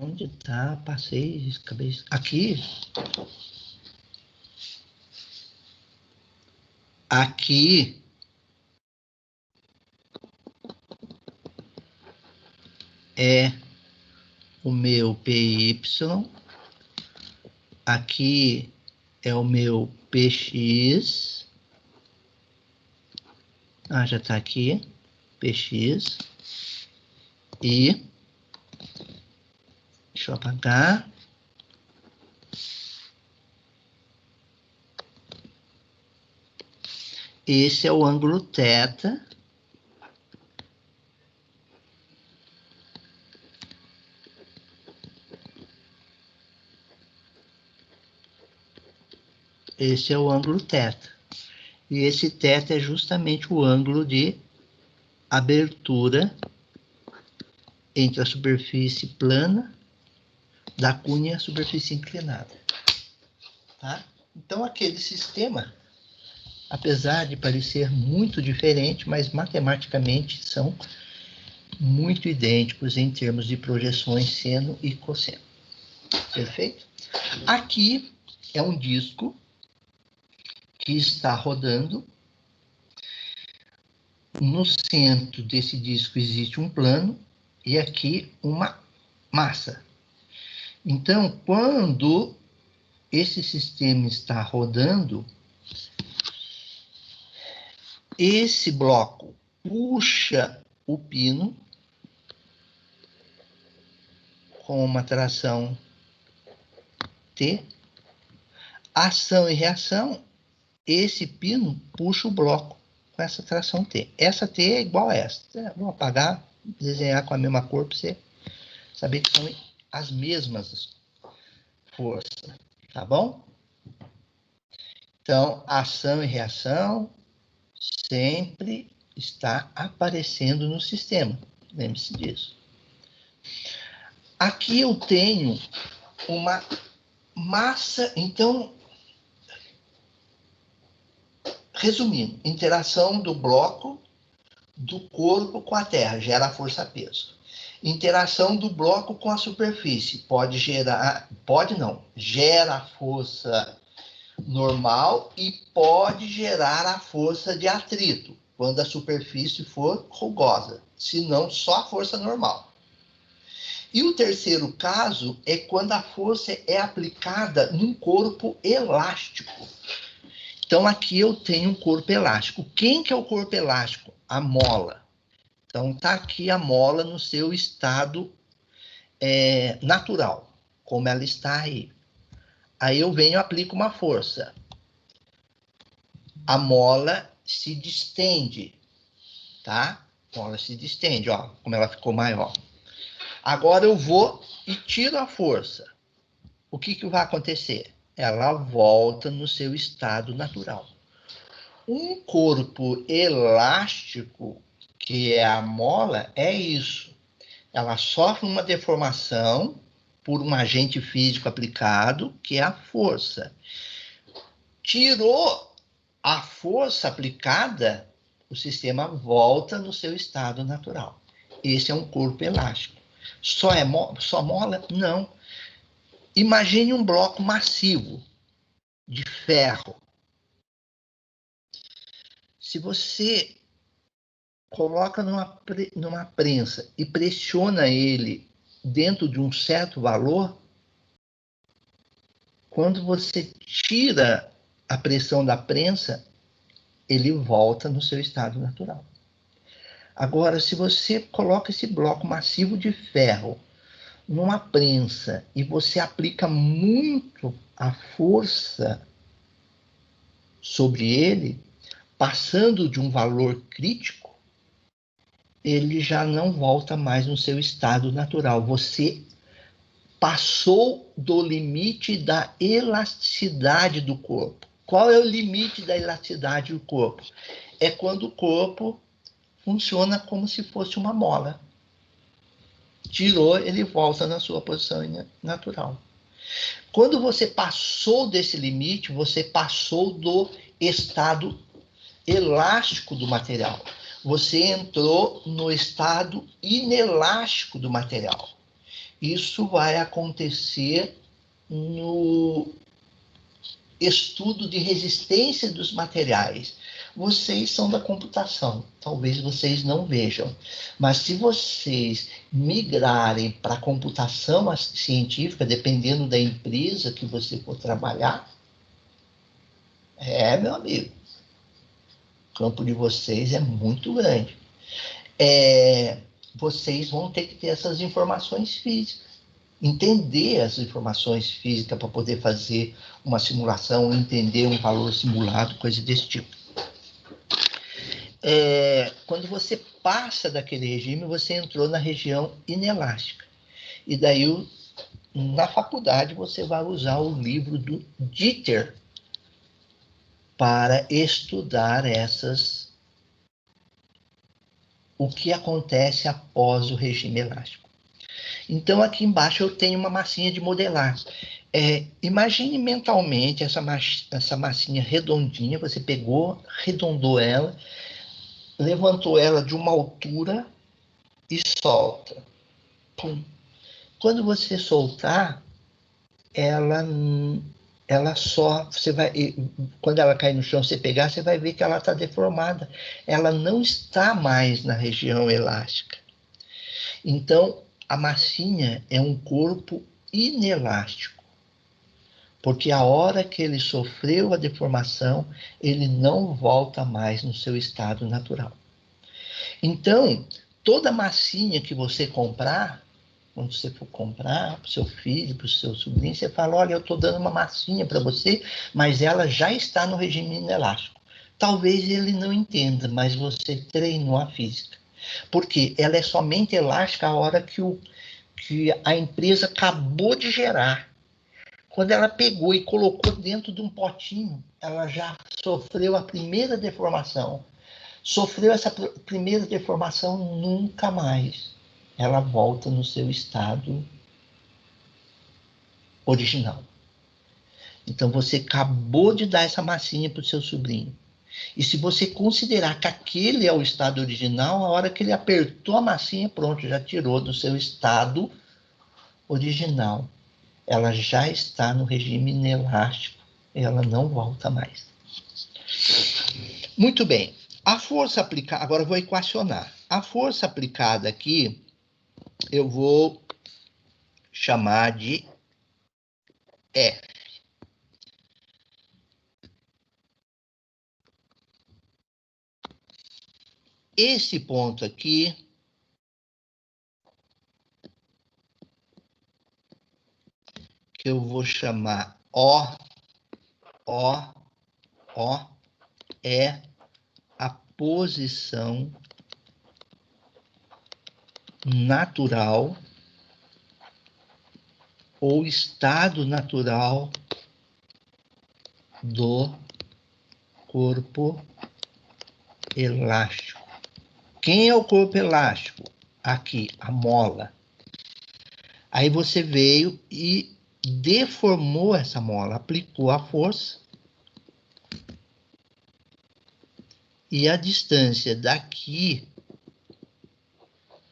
Onde está? Passei, acabei... Aqui. Aqui é o meu PY. Aqui é o meu PX. Ah, já está aqui. PX. E... Deixa eu apagar. Esse é o ângulo θ. Esse é o ângulo θ. E esse θ é justamente o ângulo de abertura entre a superfície plana da cunha e a superfície inclinada. Tá? Então, aquele sistema, apesar de parecer muito diferente, mas matematicamente são muito idênticos em termos de projeções seno e cosseno. Perfeito? Aqui é um disco que está rodando. No centro desse disco existe um plano e aqui uma massa. Então, quando esse sistema está rodando, esse bloco puxa o pino com uma tração T. Ação e reação, esse pino puxa o bloco com essa tração T. Essa T é igual a essa. Vou apagar, desenhar com a mesma cor para você saber que são as mesmas forças, tá bom? Então, ação e reação sempre está aparecendo no sistema. Lembre-se disso. Aqui eu tenho uma massa, então, resumindo, interação do bloco do corpo com a Terra, gera força-peso. Interação do bloco com a superfície, gera a força normal e pode gerar a força de atrito, quando a superfície for rugosa, se não só a força normal. E o terceiro caso é quando a força é aplicada num corpo elástico. Então, aqui eu tenho um corpo elástico. Quem que é o corpo elástico? A mola. Então, está aqui a mola no seu estado natural, como ela está aí. Aí eu venho e aplico uma força. A mola se distende, tá? A mola se distende, ó, como ela ficou maior. Agora eu vou e tiro a força. O que vai acontecer? Ela volta no seu estado natural. Um corpo elástico, que é a mola, é isso. Ela sofre uma deformação por um agente físico aplicado, que é a força. Tirou a força aplicada, o sistema volta no seu estado natural. Esse é um corpo elástico. Só mola? Não. Imagine um bloco massivo de ferro. Se você coloca numa prensa e pressiona ele dentro de um certo valor, quando você tira a pressão da prensa, ele volta no seu estado natural. Agora, se você coloca esse bloco massivo de ferro numa prensa e você aplica muito a força sobre ele, passando de um valor crítico, ele já não volta mais no seu estado natural. Você passou do limite da elasticidade do corpo. Qual é o limite da elasticidade do corpo? É quando o corpo funciona como se fosse uma mola. Tirou, ele volta na sua posição natural. Quando você passou desse limite, você passou do estado elástico do material. Você entrou no estado inelástico do material. Isso vai acontecer no estudo de resistência dos materiais. Vocês são da computação, talvez vocês não vejam, mas se vocês migrarem para a computação científica, dependendo da empresa que você for trabalhar, meu amigo, o campo de vocês é muito grande. Vocês vão ter que ter essas informações físicas, entender as informações físicas para poder fazer uma simulação, entender um valor simulado, coisa desse tipo. Quando você passa daquele regime, você entrou na região inelástica. E daí, na faculdade, você vai usar o livro do Dieter para estudar o que acontece após o regime elástico. Então, aqui embaixo eu tenho uma massinha de modelar. Imagine mentalmente essa massinha redondinha, você pegou, arredondou ela, levantou ela de uma altura e solta. Pum. Quando você soltar, ela só, quando ela cair no chão, você pegar, você vai ver que ela está deformada. Ela não está mais na região elástica. Então, a massinha é um corpo inelástico. Porque a hora que ele sofreu a deformação, ele não volta mais no seu estado natural. Então, toda massinha que você comprar, quando você for comprar para o seu filho, para o seu sobrinho, você fala, olha, eu estou dando uma massinha para você, mas ela já está no regime inelástico. Talvez ele não entenda, mas você treinou a física. Porque ela é somente elástica a hora que que a empresa acabou de gerar. Quando ela pegou e colocou dentro de um potinho, ela já sofreu a primeira deformação. Sofreu essa primeira deformação, nunca mais ela volta no seu estado original. Então você acabou de dar essa massinha para o seu sobrinho. E se você considerar que aquele é o estado original, a hora que ele apertou a massinha, pronto, já tirou do seu estado original. Ela já está no regime inelástico, ela não volta mais. Muito bem. A força aplicada, agora eu vou equacionar. A força aplicada aqui, eu vou chamar de F. Esse ponto aqui que eu vou chamar O, é a posição natural ou estado natural do corpo elástico. Quem é o corpo elástico? Aqui, a mola. Aí você veio e deformou essa mola, aplicou a força. E a distância daqui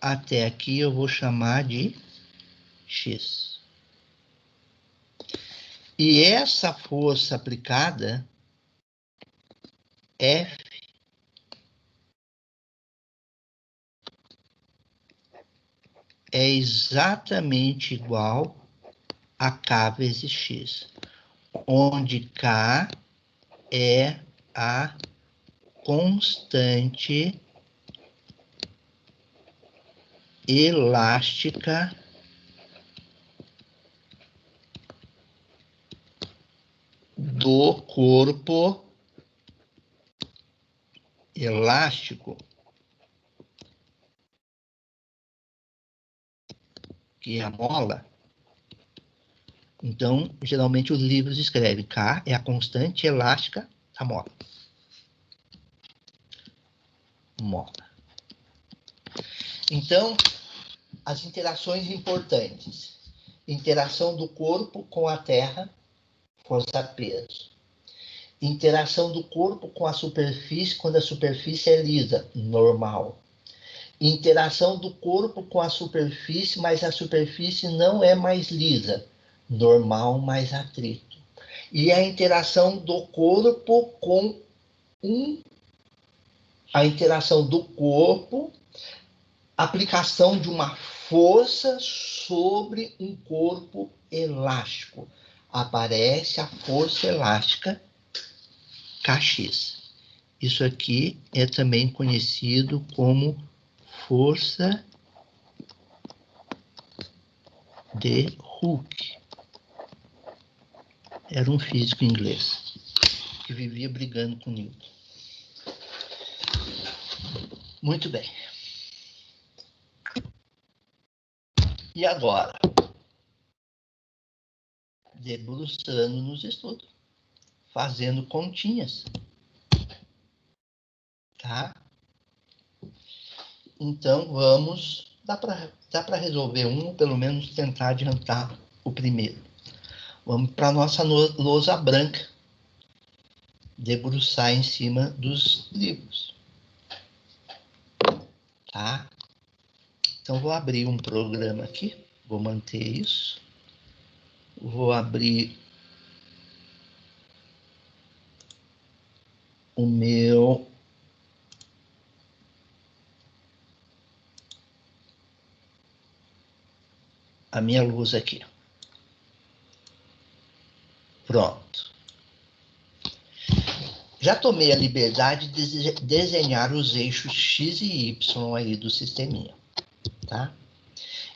até aqui eu vou chamar de X. E essa força aplicada, F, é exatamente igual a K vezes X, onde K é a constante elástica do corpo elástico, que é a mola. Então, geralmente os livros escrevem K é a constante elástica da mola. Mola. Então, as interações importantes. Interação do corpo com a terra, força-peso. Interação do corpo com a superfície, quando a superfície é lisa, normal. Interação do corpo com a superfície, mas a superfície não é mais lisa, normal mais atrito. E a interação do corpo com a interação do corpo, aplicação de uma força sobre um corpo elástico. Aparece a força elástica Kx. Isso aqui é também conhecido como força de Hooke. Era um físico inglês que vivia brigando com Newton. Muito bem. E agora? Debruçando nos estudos, fazendo continhas. Tá? Então, vamos... Dá para resolver um, ou pelo menos tentar adiantar o primeiro. Vamos para a nossa lousa branca. Debruçar em cima dos livros. Tá? Então, vou abrir um programa aqui. Vou manter isso. Vou abrir o meu... a minha luz aqui. Pronto. Já tomei a liberdade de desenhar os eixos X e Y aí do sisteminha, tá?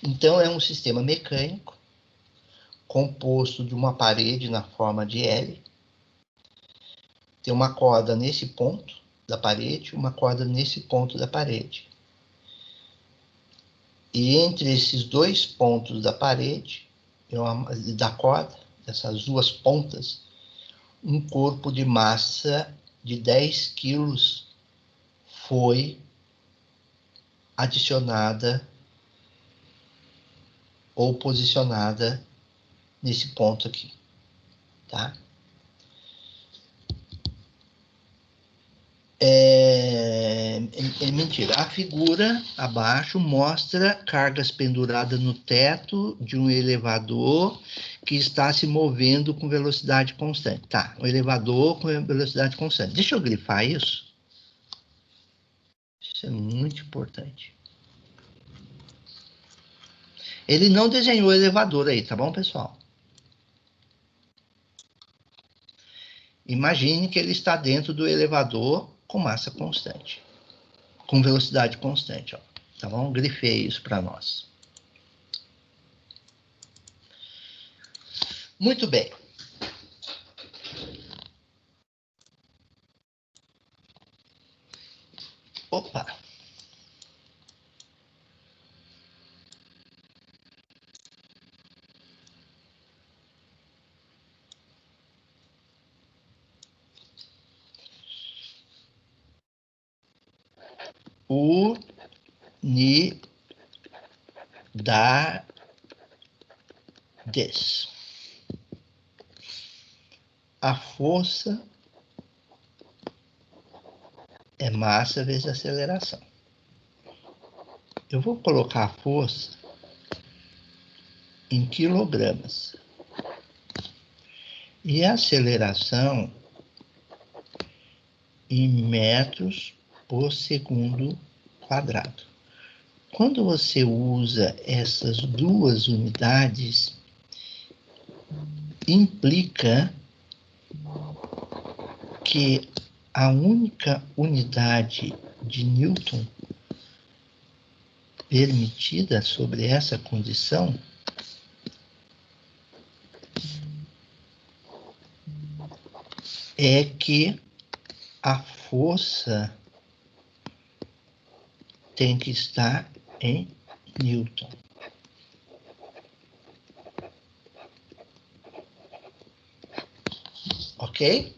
Então, é um sistema mecânico composto de uma parede na forma de L. Tem uma corda nesse ponto da parede, uma corda nesse ponto da parede. E entre esses dois pontos da parede, da corda, dessas duas pontas, um corpo de massa de 10 quilos foi adicionada ou posicionada nesse ponto aqui, tá? Mentira. A figura abaixo mostra cargas penduradas no teto de um elevador que está se movendo com velocidade constante. Tá, um elevador com velocidade constante. Deixa eu grifar isso. Isso é muito importante. Ele não desenhou o elevador aí, tá bom, pessoal? Imagine que ele está dentro do elevador com massa constante, com velocidade constante, ó. Tá bom? Grifei isso para nós. Muito bem. Opa. Unidades. A força é massa vezes aceleração. Eu vou colocar a força em quilogramas. E a aceleração em metros por segundo quadrado. Quando você usa essas duas unidades, implica que a única unidade de Newton permitida sobre essa condição é que a força tem que estar em Newton. Ok?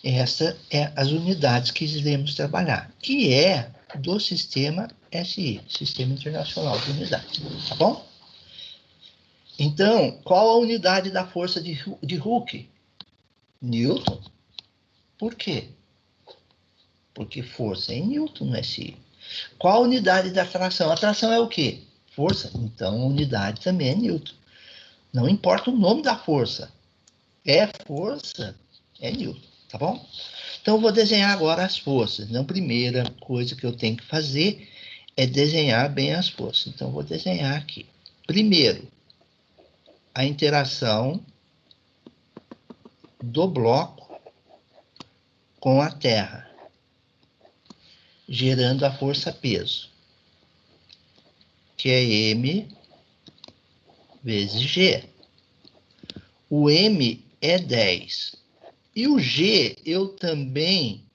Essas são as unidades que iremos trabalhar, que é do sistema SI, Sistema Internacional de Unidades, tá bom? Então, qual a unidade da força de Hooke? Newton. Por quê? Porque força é em Newton no SI. Qual a unidade da tração? A tração é o quê? Força. Então, a unidade também é Newton. Não importa o nome da força. É força, é Newton, tá bom? Então, eu vou desenhar agora as forças. Então, a primeira coisa que eu tenho que fazer é desenhar bem as forças. Então, eu vou desenhar aqui. Primeiro, a interação do bloco com a Terra, gerando a força-peso, que é M vezes G. O M é 10. E o G, eu também,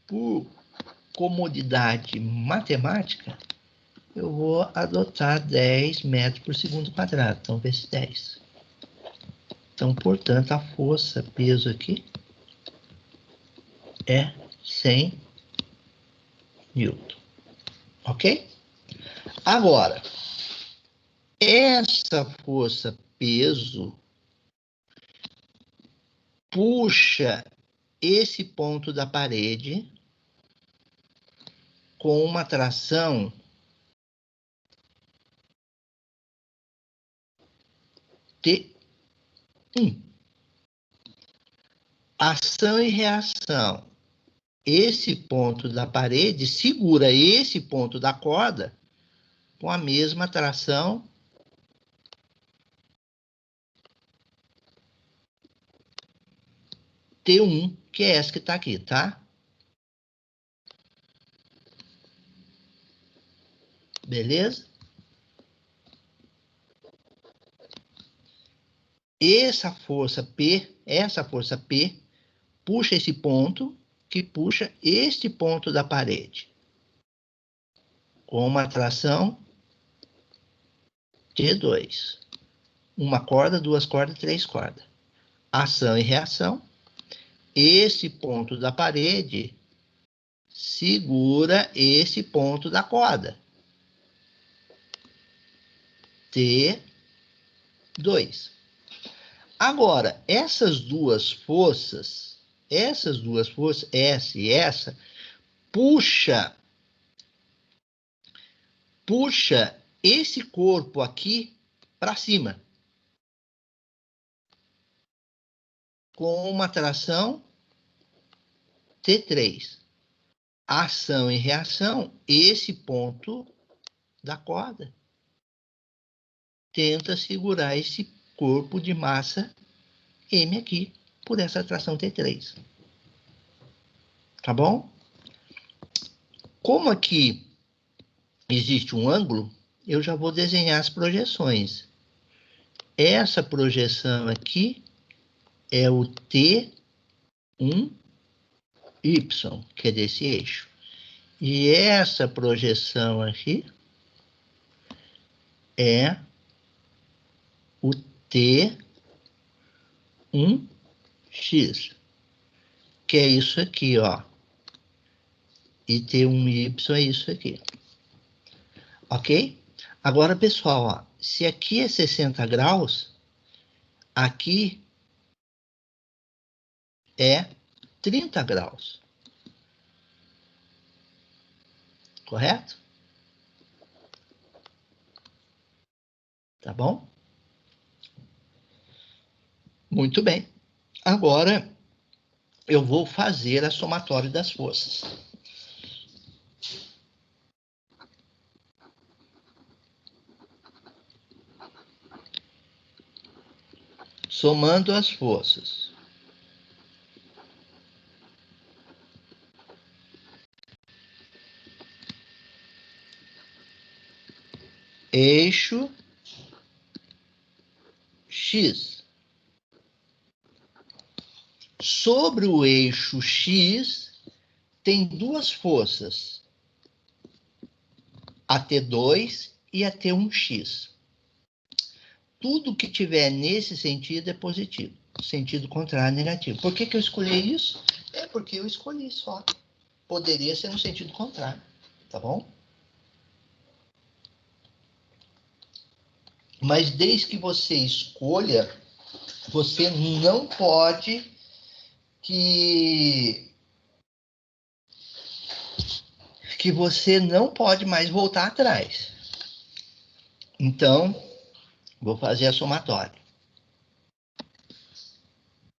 por comodidade matemática, eu vou adotar 10 metros por segundo quadrado. Então, vezes 10. Então, portanto, a força, peso aqui, é 100 Newton. Ok? Agora, essa força, peso, puxa esse ponto da parede com uma tração T1. Ação e reação. Esse ponto da parede segura esse ponto da corda com a mesma tração T1, que é essa que está aqui, tá? Beleza? Essa força P, puxa esse ponto que puxa este ponto da parede, com uma tração T2. Uma corda, duas cordas, três cordas. Ação e reação. Esse ponto da parede segura esse ponto da corda. T2. Agora, essas duas forças, essa e essa, puxa esse corpo aqui para cima. Com uma tração T3. Ação e reação, esse ponto da corda tenta segurar esse corpo de massa M aqui, por essa tração T3. Tá bom? Como aqui existe um ângulo, eu já vou desenhar as projeções. Essa projeção aqui é o T1Y, que é desse eixo. E essa projeção aqui é o T1X, que é isso aqui, ó. E T1Y é isso aqui. Ok? Agora, pessoal, ó, se aqui é 60 graus, aqui é 30 graus. Correto? Tá bom? Muito bem. Agora, eu vou fazer a somatória das forças. Somando as forças. Eixo X. Sobre o eixo X, tem duas forças, a T2 e a T1X. Tudo que tiver nesse sentido é positivo, sentido contrário é negativo. Por que eu escolhi isso? É porque eu escolhi só. Poderia ser no sentido contrário, tá bom? Mas desde que você escolha, você não pode que você não pode mais voltar atrás. Então, vou fazer a somatória.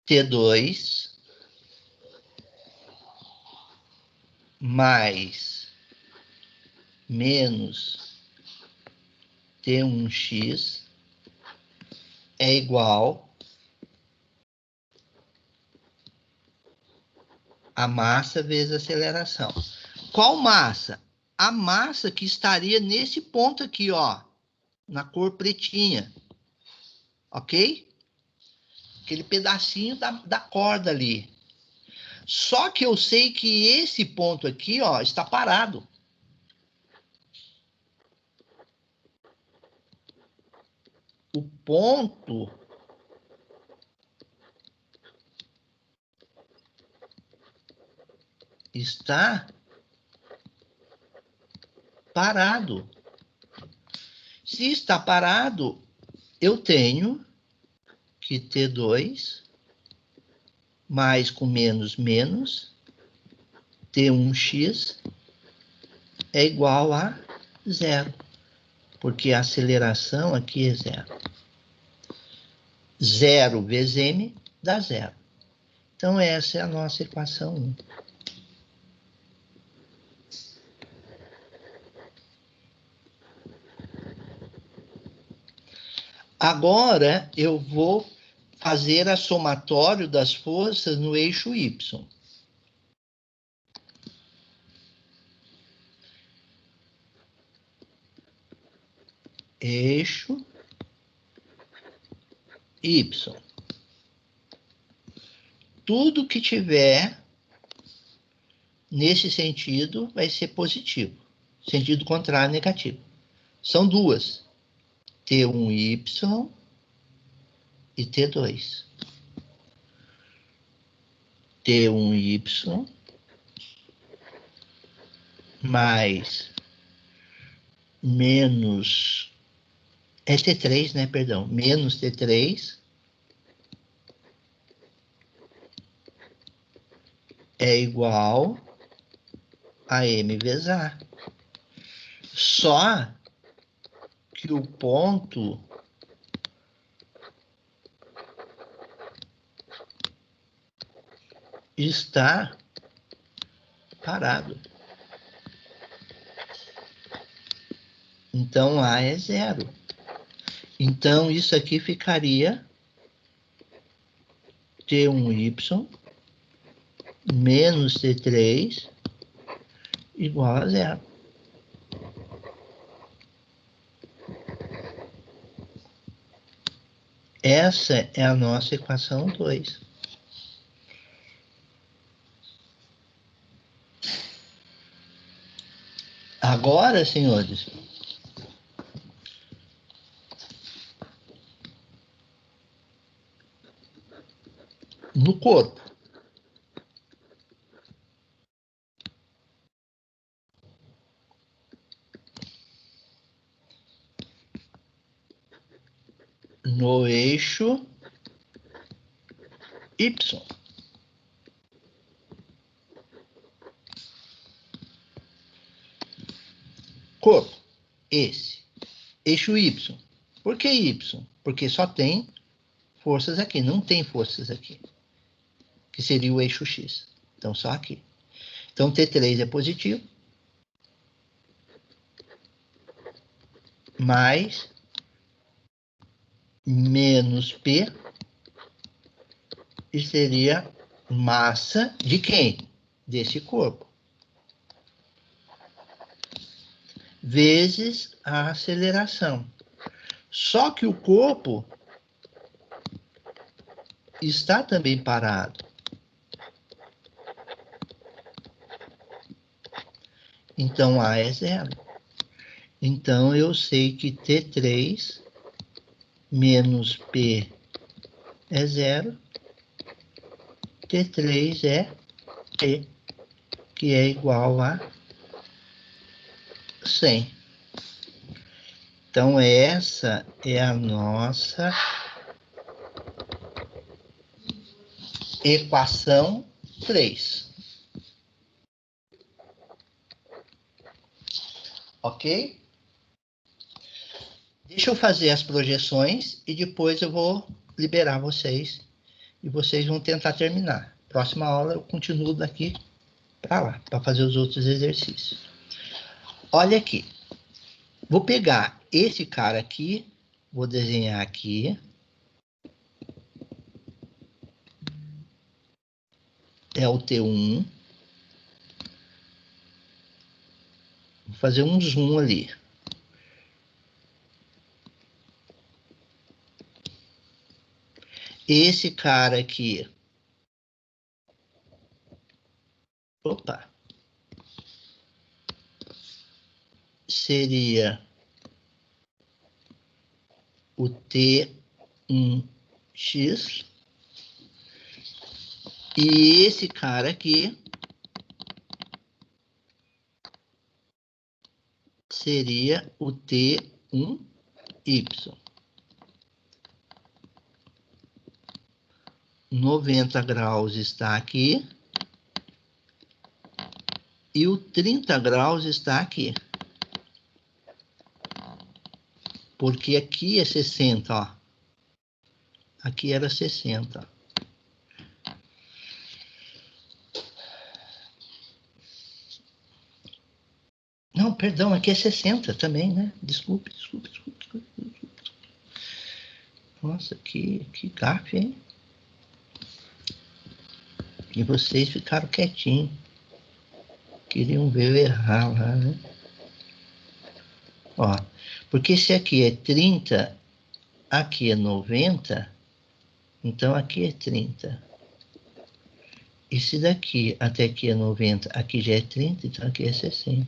T2 mais menos T1x é igual a massa vezes a aceleração. Qual massa? A massa que estaria nesse ponto aqui, ó, na cor pretinha. Ok? Aquele pedacinho da corda ali. Só que eu sei que esse ponto aqui, ó, está parado. O ponto está parado. Se está parado, eu tenho que T2 mais com menos, menos, T1x é igual a zero, porque a aceleração aqui é zero. Zero vezes m dá zero. Então, essa é a nossa equação 1. Agora, eu vou fazer a somatório das forças no eixo Y. Eixo Y. Tudo que tiver Nesse sentido, vai ser positivo. Sentido contrário, negativo. São duas. T1y e T2. T1y mais menos... É T3, né? Perdão. Menos T3 é igual a M vezes A. Só que o ponto está parado. Então, A é 0. Então, isso aqui ficaria T1y menos T3 igual a 0. Essa é a nossa equação 2. Agora, senhores, no corpo, no eixo Y. Corpo, esse. Eixo Y. Por que Y? Porque só tem forças aqui, não tem forças aqui. Que seria o eixo X. Então, só aqui. Então, T3 é positivo. Mais menos P. E seria massa de quem? Desse corpo. Vezes a aceleração. Só que o corpo está também parado. Então, A é 0. Então, eu sei que T3 menos P é 0. T3 é P, que é igual a 100. Então, essa é a nossa equação 3. Ok? Deixa eu fazer as projeções e depois eu vou liberar vocês e vocês vão tentar terminar. Próxima aula eu continuo daqui para lá, para fazer os outros exercícios. Olha aqui. Vou pegar esse cara aqui, vou desenhar aqui. É o T1. Vou fazer um zoom ali. Esse cara aqui. Opa. Seria o T1x. E esse cara aqui seria o T1y. 90 graus está aqui. E o 30 graus está aqui. Porque aqui é 60, ó. Aqui era 60. Não, perdão, aqui é 60 também, né? Desculpe. Nossa, que gafe, hein? E vocês ficaram quietinhos. Queriam ver eu errar lá, né? Ó, porque se aqui é 30, aqui é 90, então aqui é 30. Esse daqui até aqui é 90, aqui já é 30, então aqui é 60.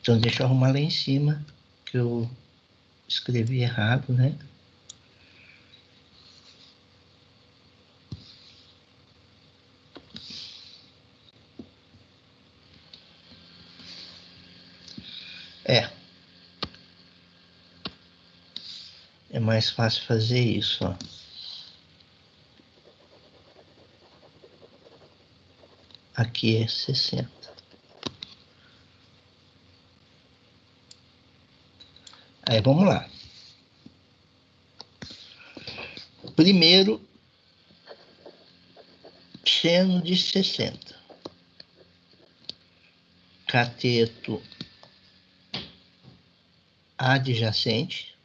Então deixa eu arrumar lá em cima, que eu escrevi errado, né? É mais fácil fazer isso, ó. Aqui é 60. Aí, vamos lá. Primeiro, seno de 60. Cateto adjacente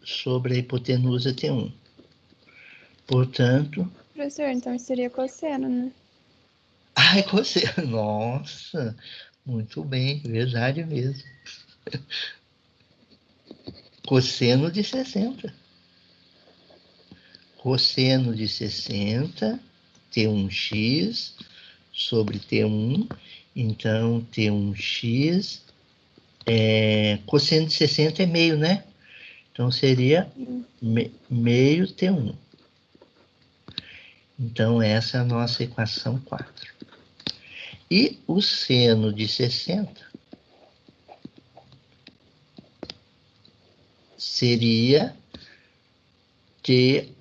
sobre a hipotenusa T1. Portanto... Professor, então seria cosseno, né? Ai, cosseno. Nossa, muito bem, verdade mesmo. Cosseno de 60. Cosseno de 60, T1x sobre T1. Então, T1x, cosseno de 60 é meio, né? Então, seria meio T1. Então, essa é a nossa equação 4. E o seno de 60 seria T1y,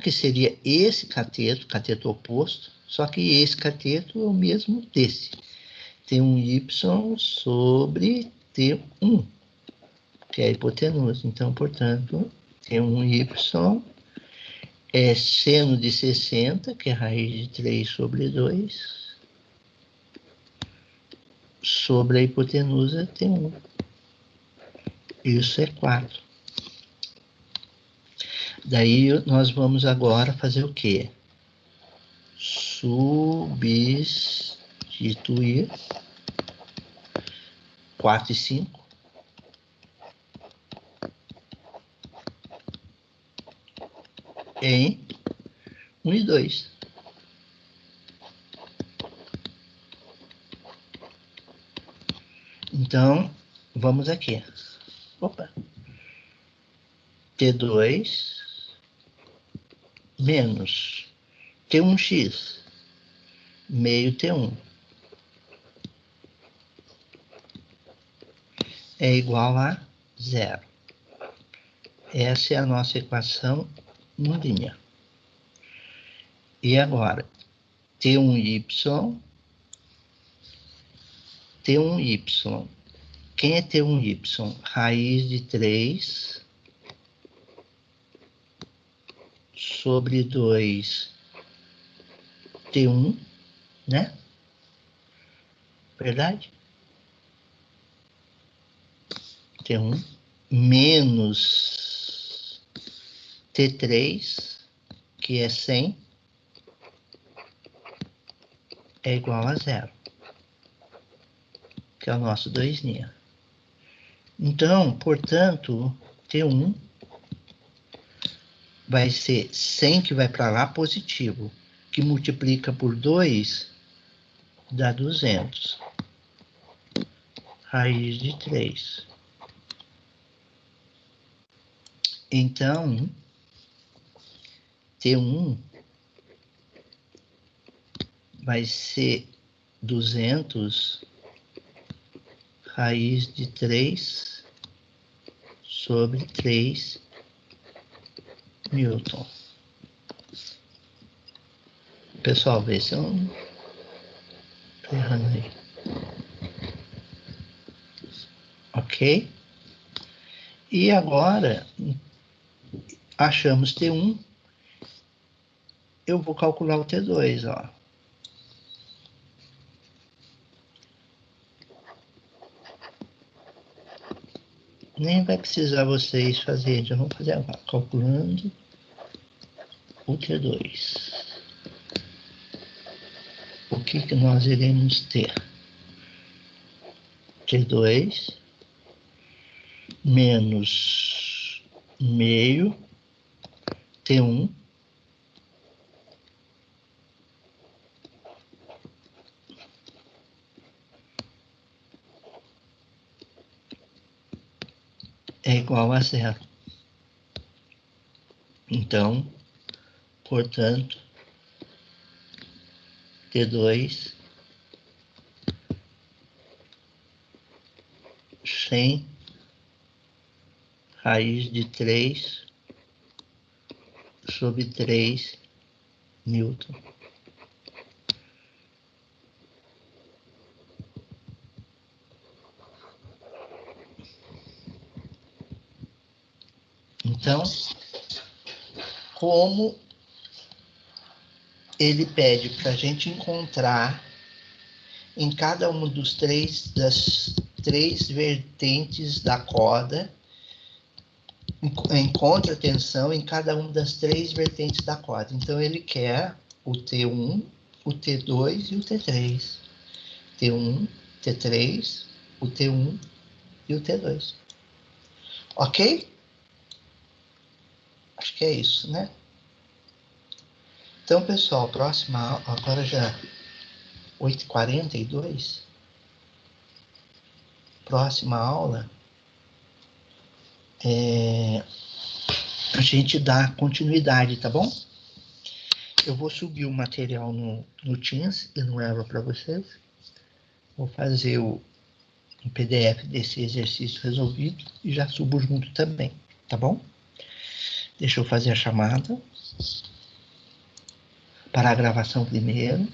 que seria esse cateto oposto, só que esse cateto é o mesmo desse. T1y sobre T1, que é a hipotenusa. Então, portanto, T1y é seno de 60, que é raiz de 3 sobre 2, sobre a hipotenusa T1. Isso é 4. Daí, nós vamos agora fazer o quê? Substituir 4 e 5 em 1 e 2. Então, vamos aqui. Opa. T2 menos T1x, meio T1, é igual a 0. Essa é a nossa equação em linha. E agora, T1y, T1y. Quem é T1y? Raiz de 3 sobre 2 T1, né? Verdade? T1 menos T3, que é 100, é igual a 0, que é o nosso 2'. Então, portanto, T1 vai ser 100, que vai para lá, positivo, que multiplica por 2, dá 200. Raiz de 3. Então, T1 vai ser 200 raiz de 3 sobre 3 Newton. Pessoal, vê se eu não estou errando aí. Ok? E agora, achamos T1. Eu vou calcular o T2, ó. Nem vai precisar vocês fazerem, já vamos fazer agora. Calculando o T2. O que nós iremos ter? T2 menos meio T1, é igual a 0. Então, portanto, T2 sem raiz de 3 sobre 3 Newton. Então, como ele pede para a gente encontrar em cada uma das três vertentes da corda, encontra a tensão em cada uma das três vertentes da corda. Então, ele quer o T1, o T2 e o T3. T1, T3, o T1 e o T2. Ok? Acho que é isso, né? Então, pessoal, próxima aula, agora já 8h42. Próxima aula, a gente dá continuidade, tá bom? Eu vou subir o material no Teams e no Eva para vocês. Vou fazer um PDF desse exercício resolvido e já subo junto também, tá bom? Deixa eu fazer a chamada para a gravação primeiro.